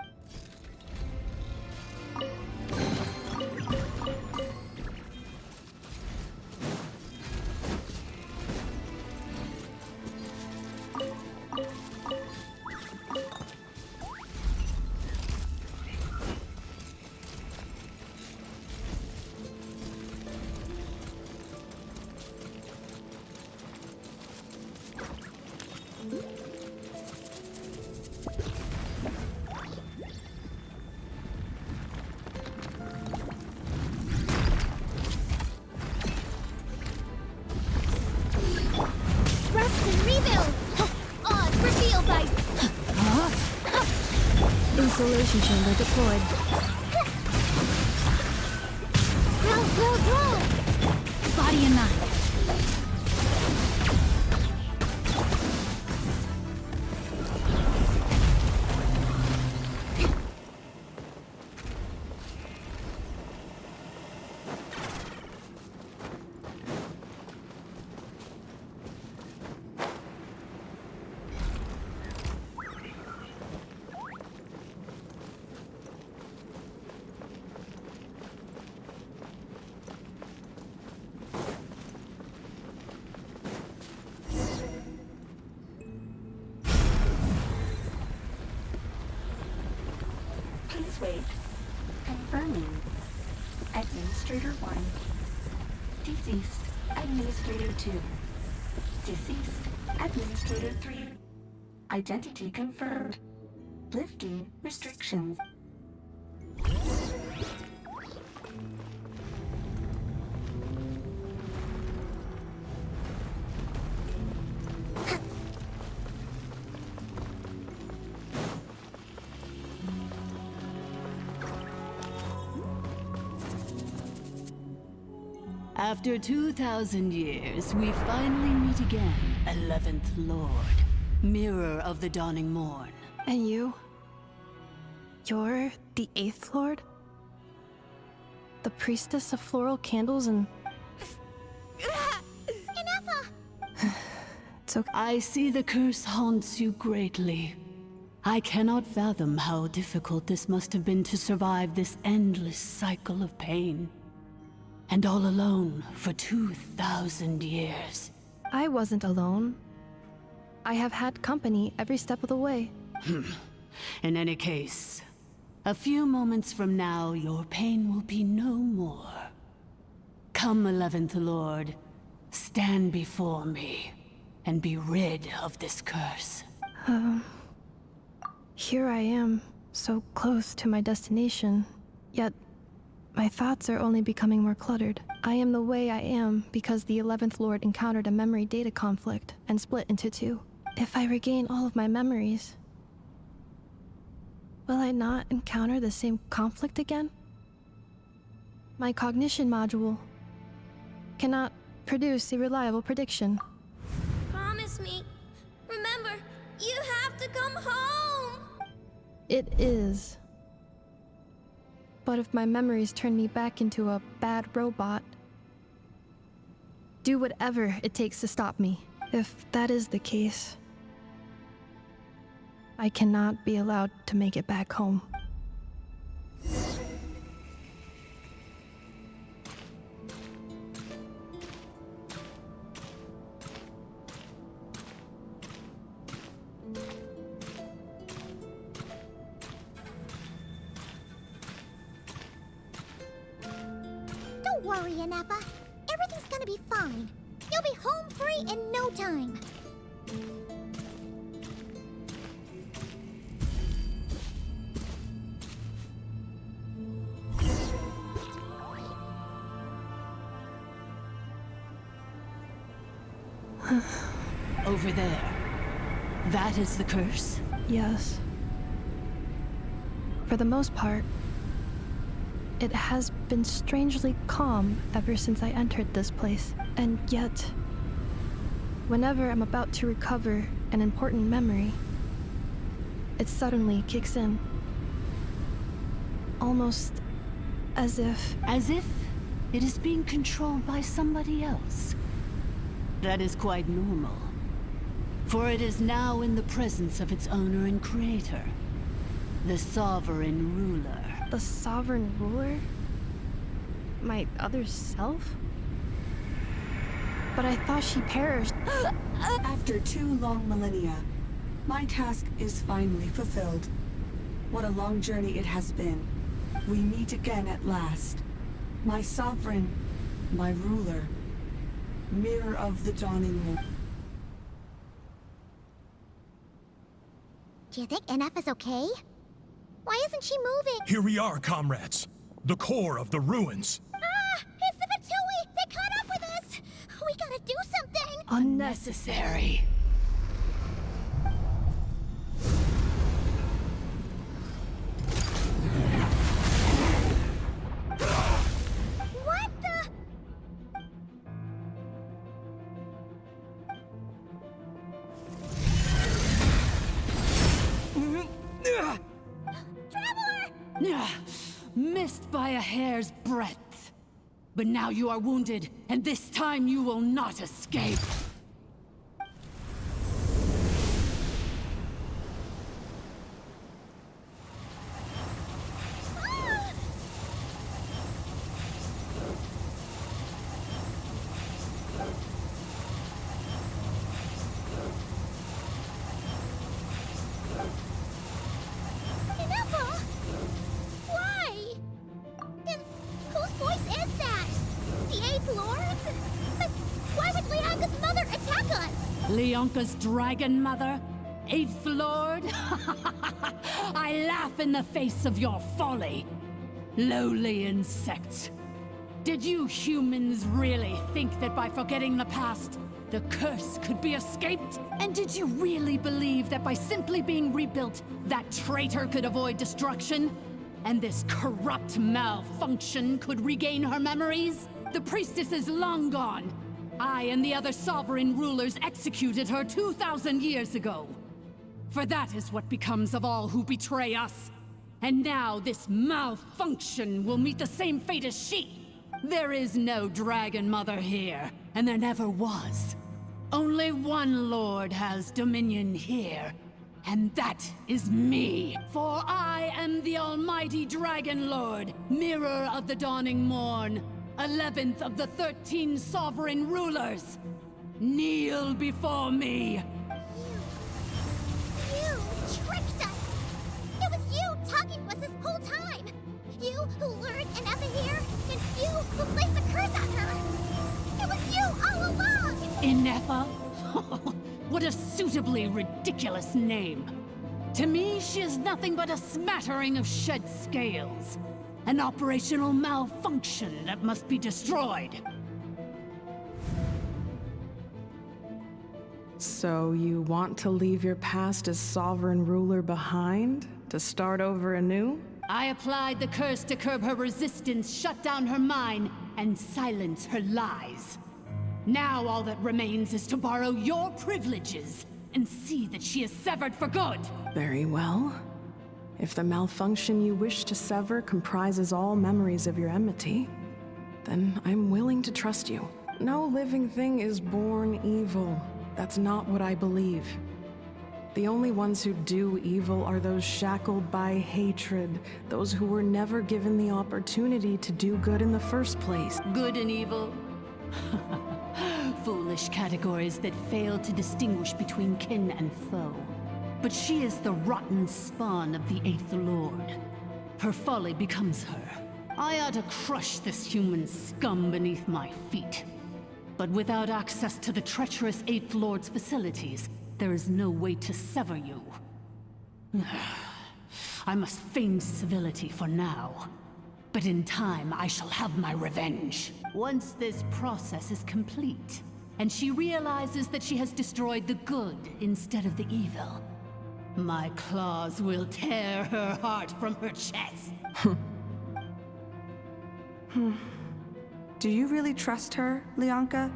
Insulation chamber deployed. Roll! Body and mind. Please wait. Confirming. Administrator 1. Deceased. Administrator 2. Deceased. Administrator 3. Identity confirmed. Lifting restrictions. After 2,000 years, we finally meet again, 11th Lord, Mirror of the Dawning Morn. And you? You're the 8th Lord? The priestess of floral candles and... Ineffa! It's okay. I see the curse haunts you greatly. I cannot fathom how difficult this must have been to survive this endless cycle of pain. And all alone for 2,000 years. I wasn't alone. I have had company every step of the way. In any case, a few moments from now, your pain will be no more. Come, 11th Lord, stand before me, and be rid of this curse. Here I am, so close to my destination, yet my thoughts are only becoming more cluttered. I am the way I am because the 11th Lord encountered a memory data conflict and split into two. If I regain all of my memories, will I not encounter the same conflict again? My cognition module cannot produce a reliable prediction. Promise me. Remember, you have to come home! It is. But if my memories turn me back into a bad robot, do whatever it takes to stop me. If that is the case, I cannot be allowed to make it back home. Don't worry, Ineffa. Everything's gonna be fine. You'll be home free in no time. Over there. That is the curse? Yes. For the most part, it has been strangely calm ever since I entered this place. And yet, whenever I'm about to recover an important memory, it suddenly kicks in. Almost as if... As if it is being controlled by somebody else. That is quite normal. For it is now in the presence of its owner and creator, the Sovereign Ruler. The Sovereign Ruler? My other self? But I thought she perished. After 2 long millennia, my task is finally fulfilled. What a long journey it has been. We meet again at last. My sovereign, my ruler, mirror of the dawning morn. Do you think Ineffa's okay? Why isn't she moving? Here we are, comrades. The core of the ruins. Ah! It's the Fatui! They caught up with us! We gotta do something! Unnecessary. What the? Missed by a hair's breadth. But now you are wounded, and this time you will not escape. Ineffa! Why? And whose voice is that? The 8th Lord? But why would Leonka's mother attack us? Leonka's dragon mother? 8th Lord? I laugh in the face of your folly. Lowly insects. Did you humans really think that by forgetting the past, the curse could be escaped? And did you really believe that by simply being rebuilt, that traitor could avoid destruction? And this corrupt malfunction could regain her memories? The priestess is long gone. I and the other sovereign rulers executed her 2,000 years ago. For that is what becomes of all who betray us. And now this malfunction will meet the same fate as she. There is no Dragon Mother here, and there never was. Only one Lord has dominion here, and that is me. For I am the Almighty Dragon Lord, Mirror of the Dawning Morn, 11th of the 13 Sovereign Rulers. Kneel before me. You tricked us! It was you talking to us this whole time! You who lured Ineffa here, and you who placed the curse on her! It was you all along! Ineffa? What a suitably ridiculous name. To me, she is nothing but a smattering of shed scales. An operational malfunction that must be destroyed. So you want to leave your past as sovereign ruler behind? To start over anew? I applied the curse to curb her resistance, shut down her mind, and silence her lies. Now all that remains is to borrow your privileges and see that she is severed for good. Very well. If the malfunction you wish to sever comprises all memories of your enmity, then I'm willing to trust you. No living thing is born evil. That's not what I believe. The only ones who do evil are those shackled by hatred, those who were never given the opportunity to do good in the first place. Good and evil? Foolish categories that fail to distinguish between kin and foe. But she is the rotten spawn of the Eighth Lord. Her folly becomes her. I ought to crush this human scum beneath my feet. But without access to the treacherous Eighth Lord's facilities, there is no way to sever you. I must feign civility for now. But in time, I shall have my revenge. Once this process is complete, and she realizes that she has destroyed the good instead of the evil, my claws will tear her heart from her chest. Do you really trust her, Leonka?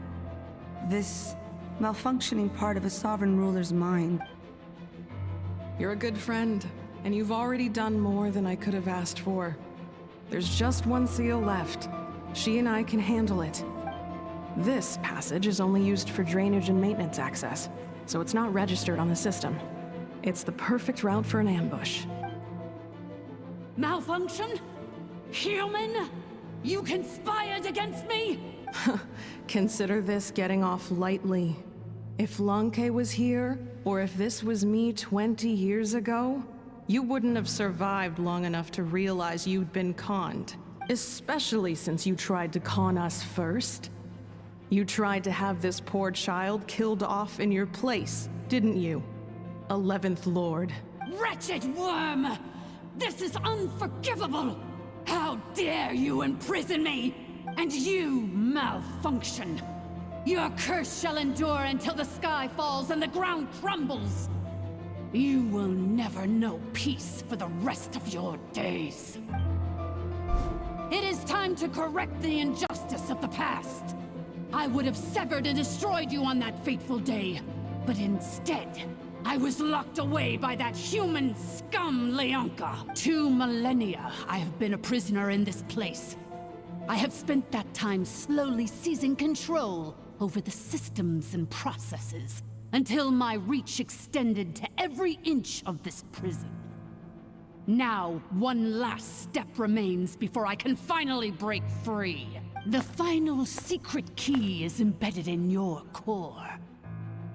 This malfunctioning part of a sovereign ruler's mind. You're a good friend, and you've already done more than I could have asked for. There's just one seal left. She and I can handle it. This passage is only used for drainage and maintenance access, so it's not registered on the system. It's the perfect route for an ambush. Malfunction? Human? You conspired against me? Consider this getting off lightly. If Lanke was here, or if this was me 20 years ago, you wouldn't have survived long enough to realize you'd been conned. Especially since you tried to con us first. You tried to have this poor child killed off in your place, didn't you? 11th Lord. Wretched worm! This is unforgivable! How dare you imprison me! And you, malfunction! Your curse shall endure until the sky falls and the ground crumbles! You will never know peace for the rest of your days. It is time to correct the injustice of the past. I would have severed and destroyed you on that fateful day, but instead, I was locked away by that human scum, Leonka. 2 millennia I have been a prisoner in this place. I have spent that time slowly seizing control over the systems and processes, until my reach extended to every inch of this prison. Now, one last step remains before I can finally break free. The final secret key is embedded in your core.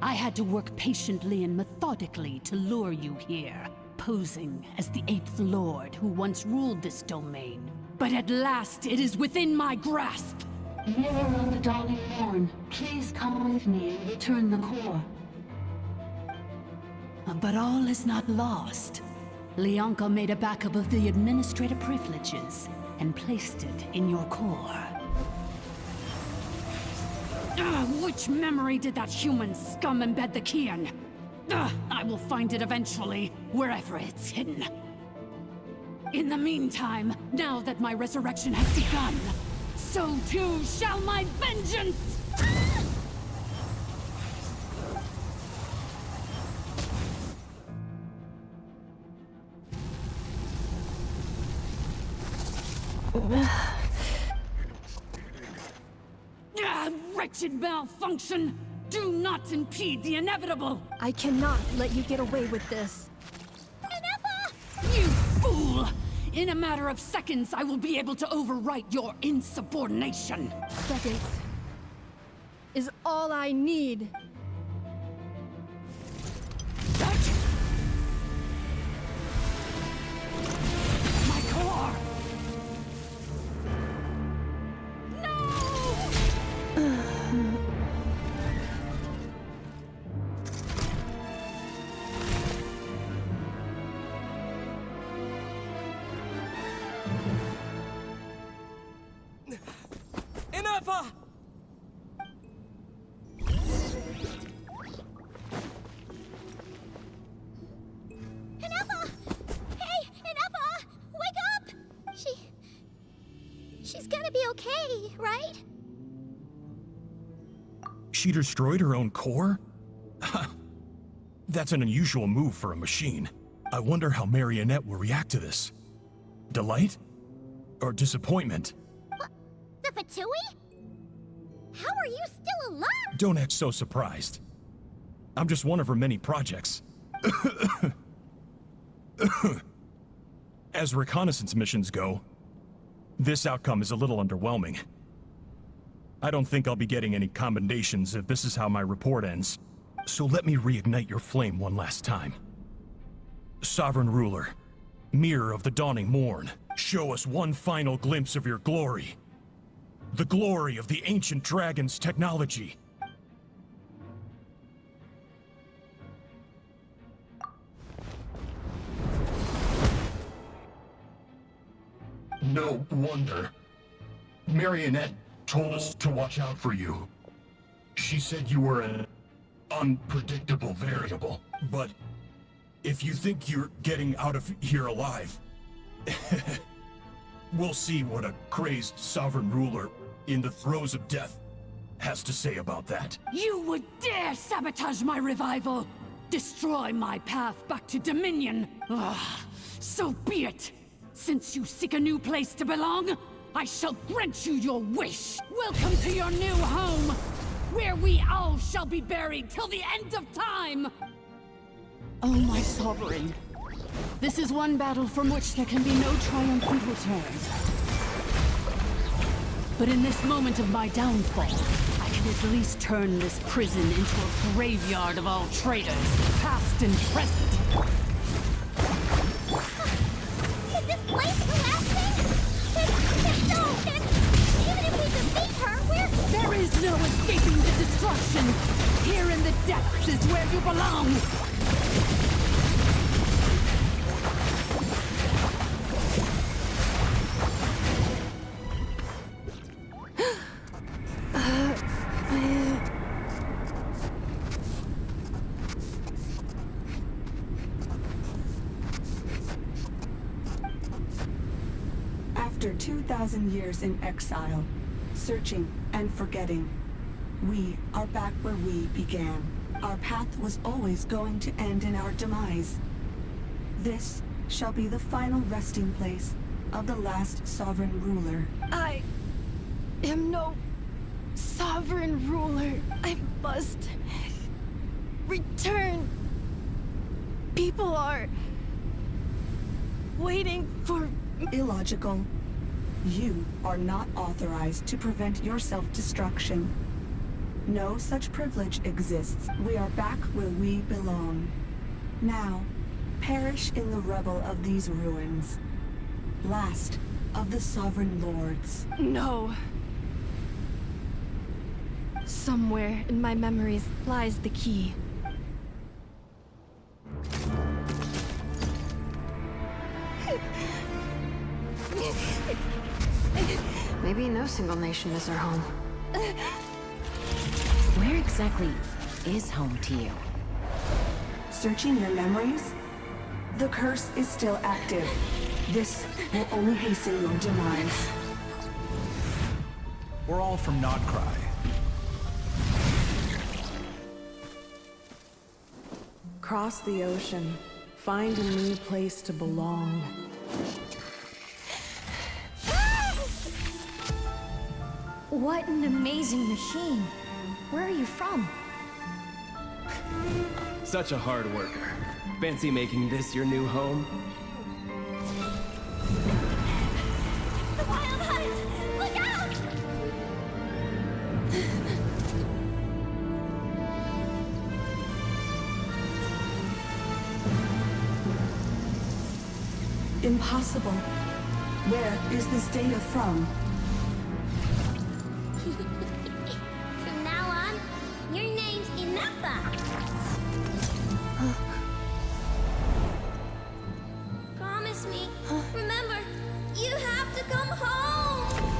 I had to work patiently and methodically to lure you here, posing as the Eighth Lord who once ruled this domain. But at last, it is within my grasp! Mirror of the dawning morn, please come with me and return the core. But all is not lost. Leonka made a backup of the administrative privileges and placed it in your core. Which memory did that human scum embed the key in? I will find it eventually, wherever it's hidden. In the meantime, now that my resurrection has begun, so too shall my vengeance! Wretched malfunction! Do not impede the inevitable! I cannot let you get away with this. Ineffa! You fool! In a matter of seconds, I will be able to overwrite your insubordination! Seconds is all I need. My core! Ineffa! Ineffa! Hey, Ineffa! Wake up! She's gonna be okay, right? She destroyed her own core? That's an unusual move for a machine. I wonder how Marionette will react to this. Delight? Or disappointment? The Fatui? How are you still alive? Don't act so surprised. I'm just one of her many projects. As reconnaissance missions go, this outcome is a little underwhelming. I don't think I'll be getting any commendations if this is how my report ends. So let me reignite your flame one last time. Sovereign Ruler, Mirror of the Dawning Morn, show us one final glimpse of your glory. The glory of the ancient dragon's technology. No wonder. Marionette told us to watch out for you. She said you were an unpredictable variable. But if you think you're getting out of here alive, we'll see what a crazed sovereign ruler in the throes of death has to say about that. You would dare sabotage my revival! Destroy my path back to Dominion! Ugh, so be it! Since you seek a new place to belong, I shall grant you your wish! Welcome to your new home, where we all shall be buried till the end of time! Oh, my sovereign. This is one battle from which there can be no triumphant return. But in this moment of my downfall, I can at least turn this prison into a graveyard of all traitors, past and present. Is this place collapsing? Even if we defeat her, There is no escaping the destruction! Here in the depths is where you belong! After 2,000 years in exile, searching and forgetting, we are back where we began. Our path was always going to end in our demise. This shall be the final resting place of the last sovereign ruler. I am no sovereign ruler. I must return. People are waiting for... Illogical. You are not authorized to prevent your self-destruction. No such privilege exists. We are back where we belong. Now, perish in the rubble of these ruins. Last of the sovereign lords. No. Somewhere in my memories lies the key. Maybe no single nation is our home. Where exactly is home to you? Searching your memories? The curse is still active. This will only hasten your demise. We're all from Nodcry. Cross the ocean. Find a new place to belong. What an amazing machine. Where are you from? Such a hard worker. Fancy making this your new home? The Wild Hunt! Look out! Impossible. Where is this data from? From now on, your name's Ineffa. Promise me. Remember, you have to come home.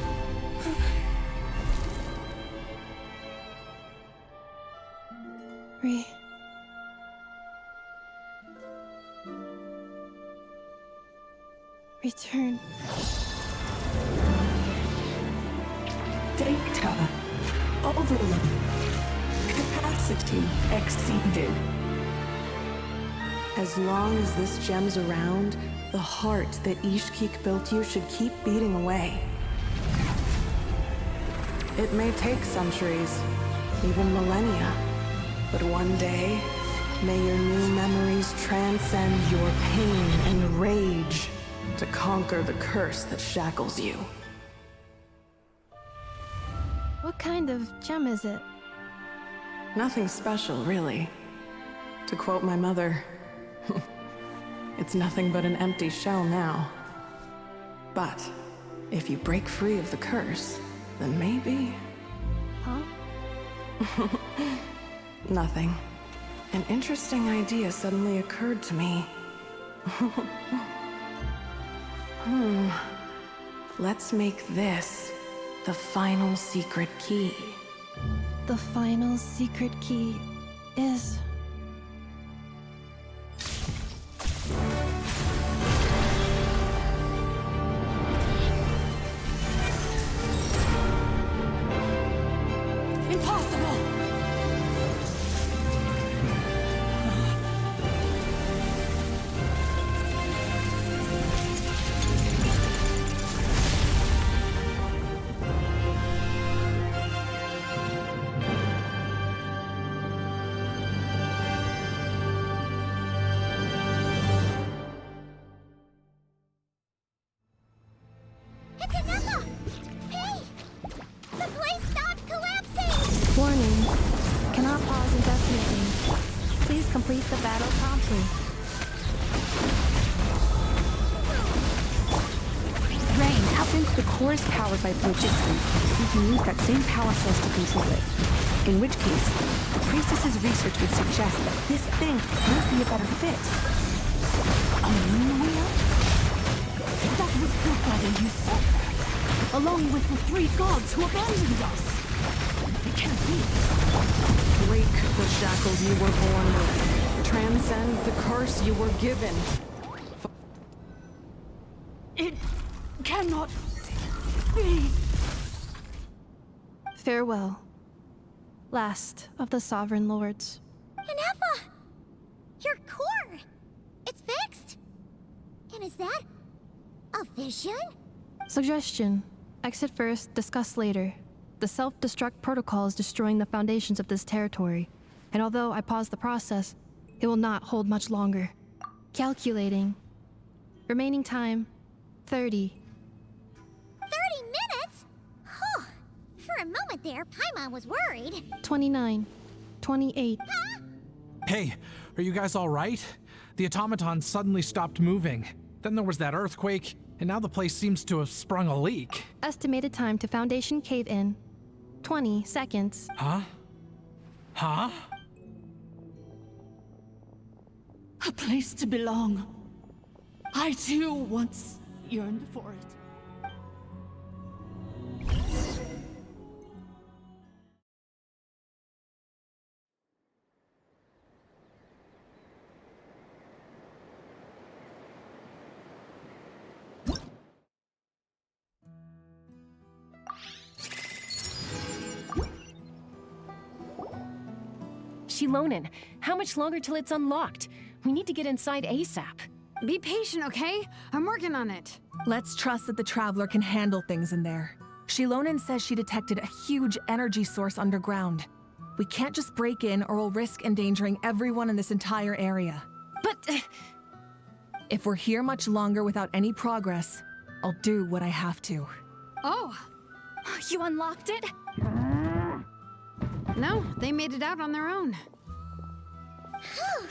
Return. Data overload. Capacity exceeded. As long as this gem's around, the heart that Ishkik built you should keep beating away. It may take centuries, even millennia, but one day, may your new memories transcend your pain and rage to conquer the curse that shackles you. What kind of gem is it? Nothing special, really. To quote my mother, it's nothing but an empty shell now. But if you break free of the curse, then maybe... Huh? Nothing. An interesting idea suddenly occurred to me. Let's make this the final secret key. The final secret key is... Impossible! It's Ineffa! Hey! The place stopped collapsing! Warning. Cannot pause indefinitely. Please complete the battle promptly. Rain, since the core is powered by phlogiston, we can use that same power source to control it. In which case, the priestess's research would suggest that this thing might be a better fit. A moon wheel? That was built by the usurper, along with the 3 gods who abandoned us. It can't be. Break the shackles you were born with. Transcend the curse you were given. It cannot be. Farewell. Last of the Sovereign Lords. Ineffa! Your core! It's fixed! And is that a vision? Suggestion. Exit first, discuss later. The self-destruct protocol is destroying the foundations of this territory, and although I paused the process, it will not hold much longer. Calculating. Remaining time, 30. 30 minutes? Huh. For a moment there, Paimon was worried. 29. 28. Hey, are you guys all right? The automaton suddenly stopped moving. Then there was that earthquake, and now the place seems to have sprung a leak. Estimated time to Foundation cave-in, 20 seconds. Huh? Huh? A place to belong. I too once yearned for it. Shilonin, how much longer till it's unlocked? We need to get inside ASAP. Be patient, okay? I'm working on it. Let's trust that the Traveler can handle things in there. Shilonin says she detected a huge energy source underground. We can't just break in or we'll risk endangering everyone in this entire area. But... if we're here much longer without any progress, I'll do what I have to. Oh, you unlocked it? No, they made it out on their own. Whew.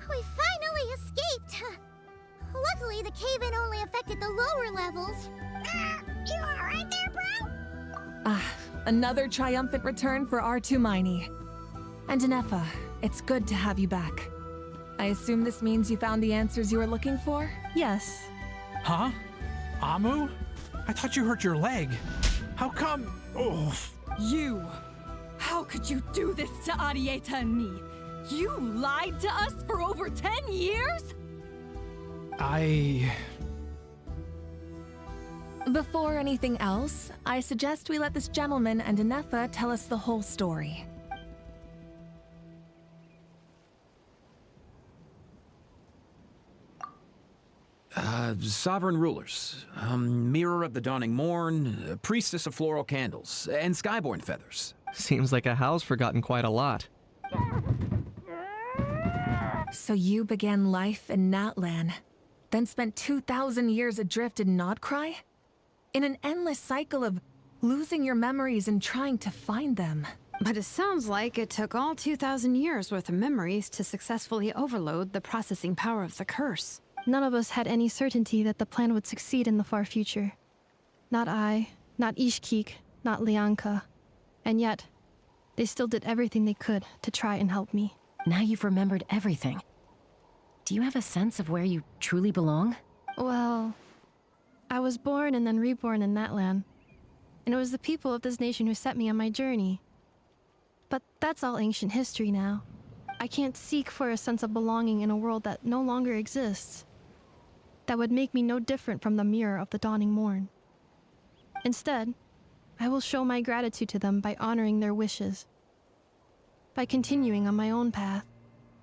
We finally escaped. Luckily, the cave-in only affected the lower levels. You alright there, bro? Another triumphant return for R2 Miney. And Ineffa, it's good to have you back. I assume this means you found the answers you were looking for? Yes. Huh? Amu? I thought you hurt your leg. How come? Oh. You! How could you do this to Arieta and me? You lied to us for over 10 years? Before anything else, I suggest we let this gentleman and Ineffa tell us the whole story. Sovereign rulers, Mirror of the Dawning Morn, Priestess of Floral Candles, and Skyborn Feathers. Seems like a howl's forgotten quite a lot. So you began life in Natlan, then spent 2,000 years adrift in Nodcry? In an endless cycle of losing your memories and trying to find them. But it sounds like it took all 2,000 years worth of memories to successfully overload the processing power of the curse. None of us had any certainty that the plan would succeed in the far future. Not I, not Ishkik, not Lianka. And yet, they still did everything they could to try and help me. Now you've remembered everything. Do you have a sense of where you truly belong? Well, I was born and then reborn in Natlan. And it was the people of this nation who set me on my journey. But that's all ancient history now. I can't seek for a sense of belonging in a world that no longer exists. That would make me no different from the mirror of the dawning morn. Instead, I will show my gratitude to them by honoring their wishes. By continuing on my own path,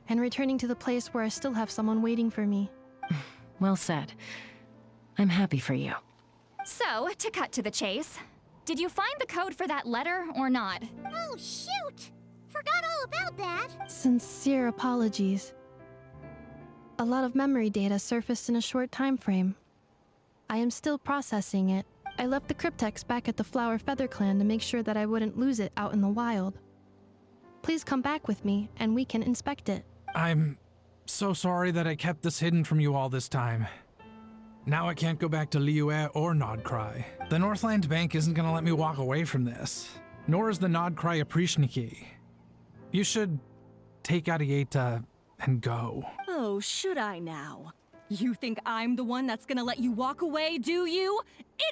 and returning to the place where I still have someone waiting for me. Well said. I'm happy for you. So, to cut to the chase, did you find the code for that letter or not? Oh, shoot! Forgot all about that. Sincere apologies. A lot of memory data surfaced in a short time frame. I am still processing it. I left the cryptex back at the Flower Feather Clan to make sure that I wouldn't lose it out in the wild. Please come back with me, and we can inspect it. I'm so sorry that I kept this hidden from you all this time. Now I can't go back to Liyue or Nodcry. The Northland Bank isn't gonna let me walk away from this, nor is the Nodcry Aprishniki. You should take Arieta and go. Oh, should I now? You think I'm the one that's gonna let you walk away, do you?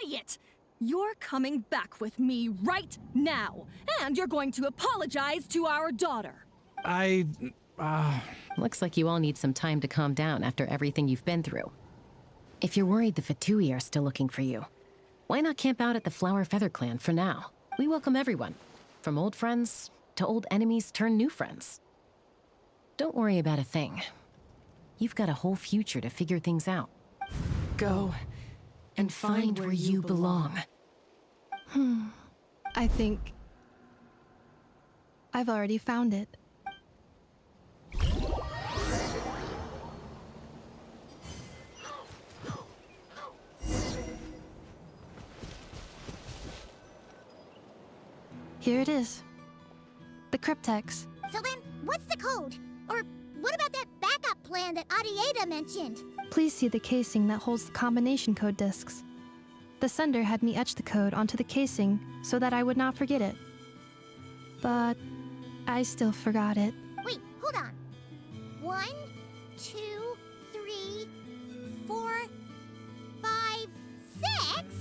Idiot! You're coming back with me right now, and you're going to apologize to our daughter. Looks like you all need some time to calm down after everything you've been through. If you're worried the Fatui are still looking for you, why not camp out at the Flower Feather Clan for now? We welcome everyone, from old friends to old enemies turned new friends. Don't worry about a thing. You've got a whole future to figure things out. Go and find where you belong. I think I've already found it. Here it is. The cryptex. So then, what's the code? Or what about that backup plan that Arieta mentioned? Please see the casing that holds the combination code discs. The sender had me etch the code onto the casing so that I would not forget it. But I still forgot it. Wait, hold on. 1, 2, 3, 4, 5, 6?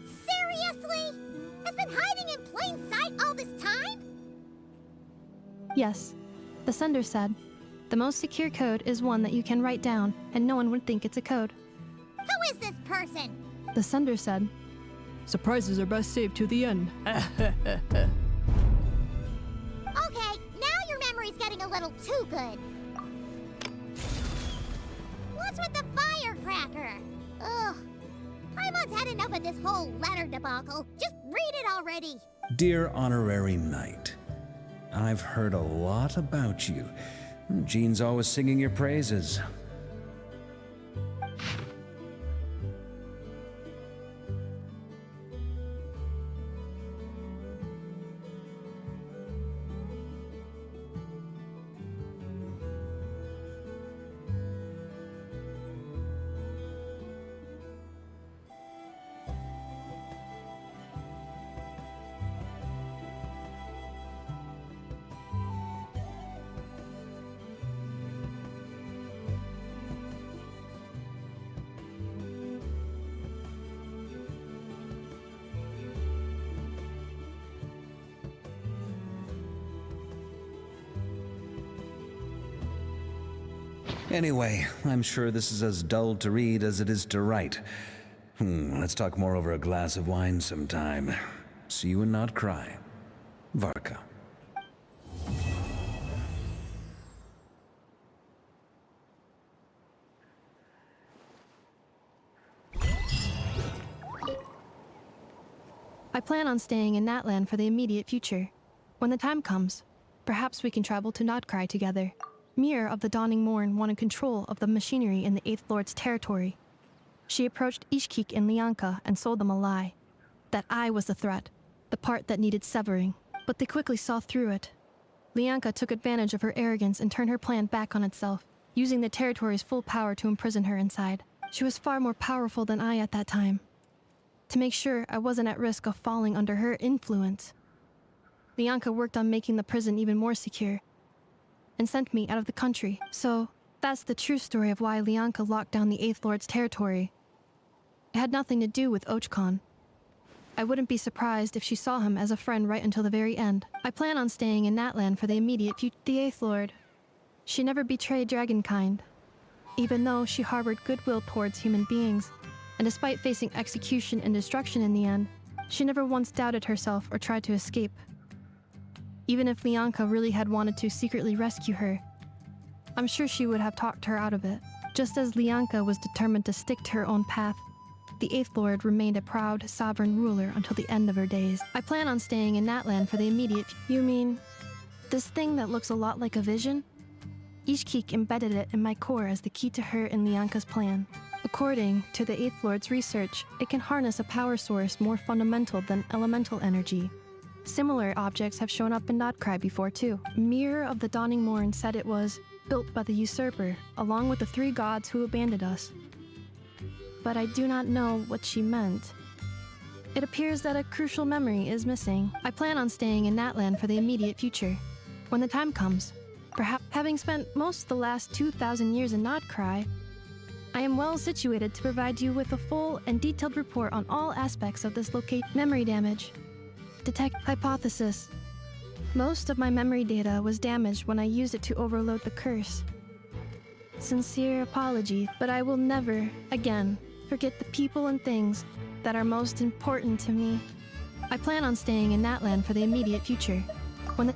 Seriously? It's been hiding in plain sight all this time? Yes, the sender said, the most secure code is one that you can write down and no one would think it's a code. Who is this person? The sender said, surprises are best saved to the end. Okay, now your memory's getting a little too good. What's with the firecracker? Ugh. Paimon's had enough of this whole letter debacle. Just read it already. Dear Honorary Knight, I've heard a lot about you. Jean's always singing your praises. Anyway, I'm sure this is as dull to read as it is to write. Let's talk more over a glass of wine sometime. See you and not cry. Varka. I plan on staying in Natlan for the immediate future. When the time comes, perhaps we can travel to Nodcry together. Mir of the Dawning Morn wanted control of the machinery in the Eighth Lord's territory. She approached Ishkik and Lianka and sold them a lie. That I was the threat, the part that needed severing. But they quickly saw through it. Lianka took advantage of her arrogance and turned her plan back on itself, using the territory's full power to imprison her inside. She was far more powerful than I at that time. To make sure I wasn't at risk of falling under her influence, Lianka worked on making the prison even more secure and sent me out of the country. So, that's the true story of why Lianka locked down the Eighth Lord's territory. It had nothing to do with Ochkon. I wouldn't be surprised if she saw him as a friend right until the very end. I plan on staying in Natlan for the immediate future. The Eighth Lord. She never betrayed Dragonkind, even though she harbored goodwill towards human beings, and despite facing execution and destruction in the end, she never once doubted herself or tried to escape. Even if Lianka really had wanted to secretly rescue her, I'm sure she would have talked her out of it. Just as Lianka was determined to stick to her own path, the Eighth Lord remained a proud, sovereign ruler until the end of her days. I plan on staying in Natlan for the immediate You mean, this thing that looks a lot like a vision? Ishkik embedded it in my core as the key to her and Lianka's plan. According to the Eighth Lord's research, it can harness a power source more fundamental than elemental energy. Similar objects have shown up in Nodcry before too. Mir of the Dawning Morn said it was built by the usurper, along with the 3 gods who abandoned us. But I do not know what she meant. It appears that a crucial memory is missing. I plan on staying in Natlan for the immediate future. When the time comes, perhaps having spent most of the last 2,000 years in Nodcry, I am well situated to provide you with a full and detailed report on all aspects of this location. Memory damage. Detect hypothesis. Most of my memory data was damaged when I used it to overload the curse. Sincere apology, but I will never, again, forget the people and things that are most important to me. I plan on staying in Natlan for the immediate future. When the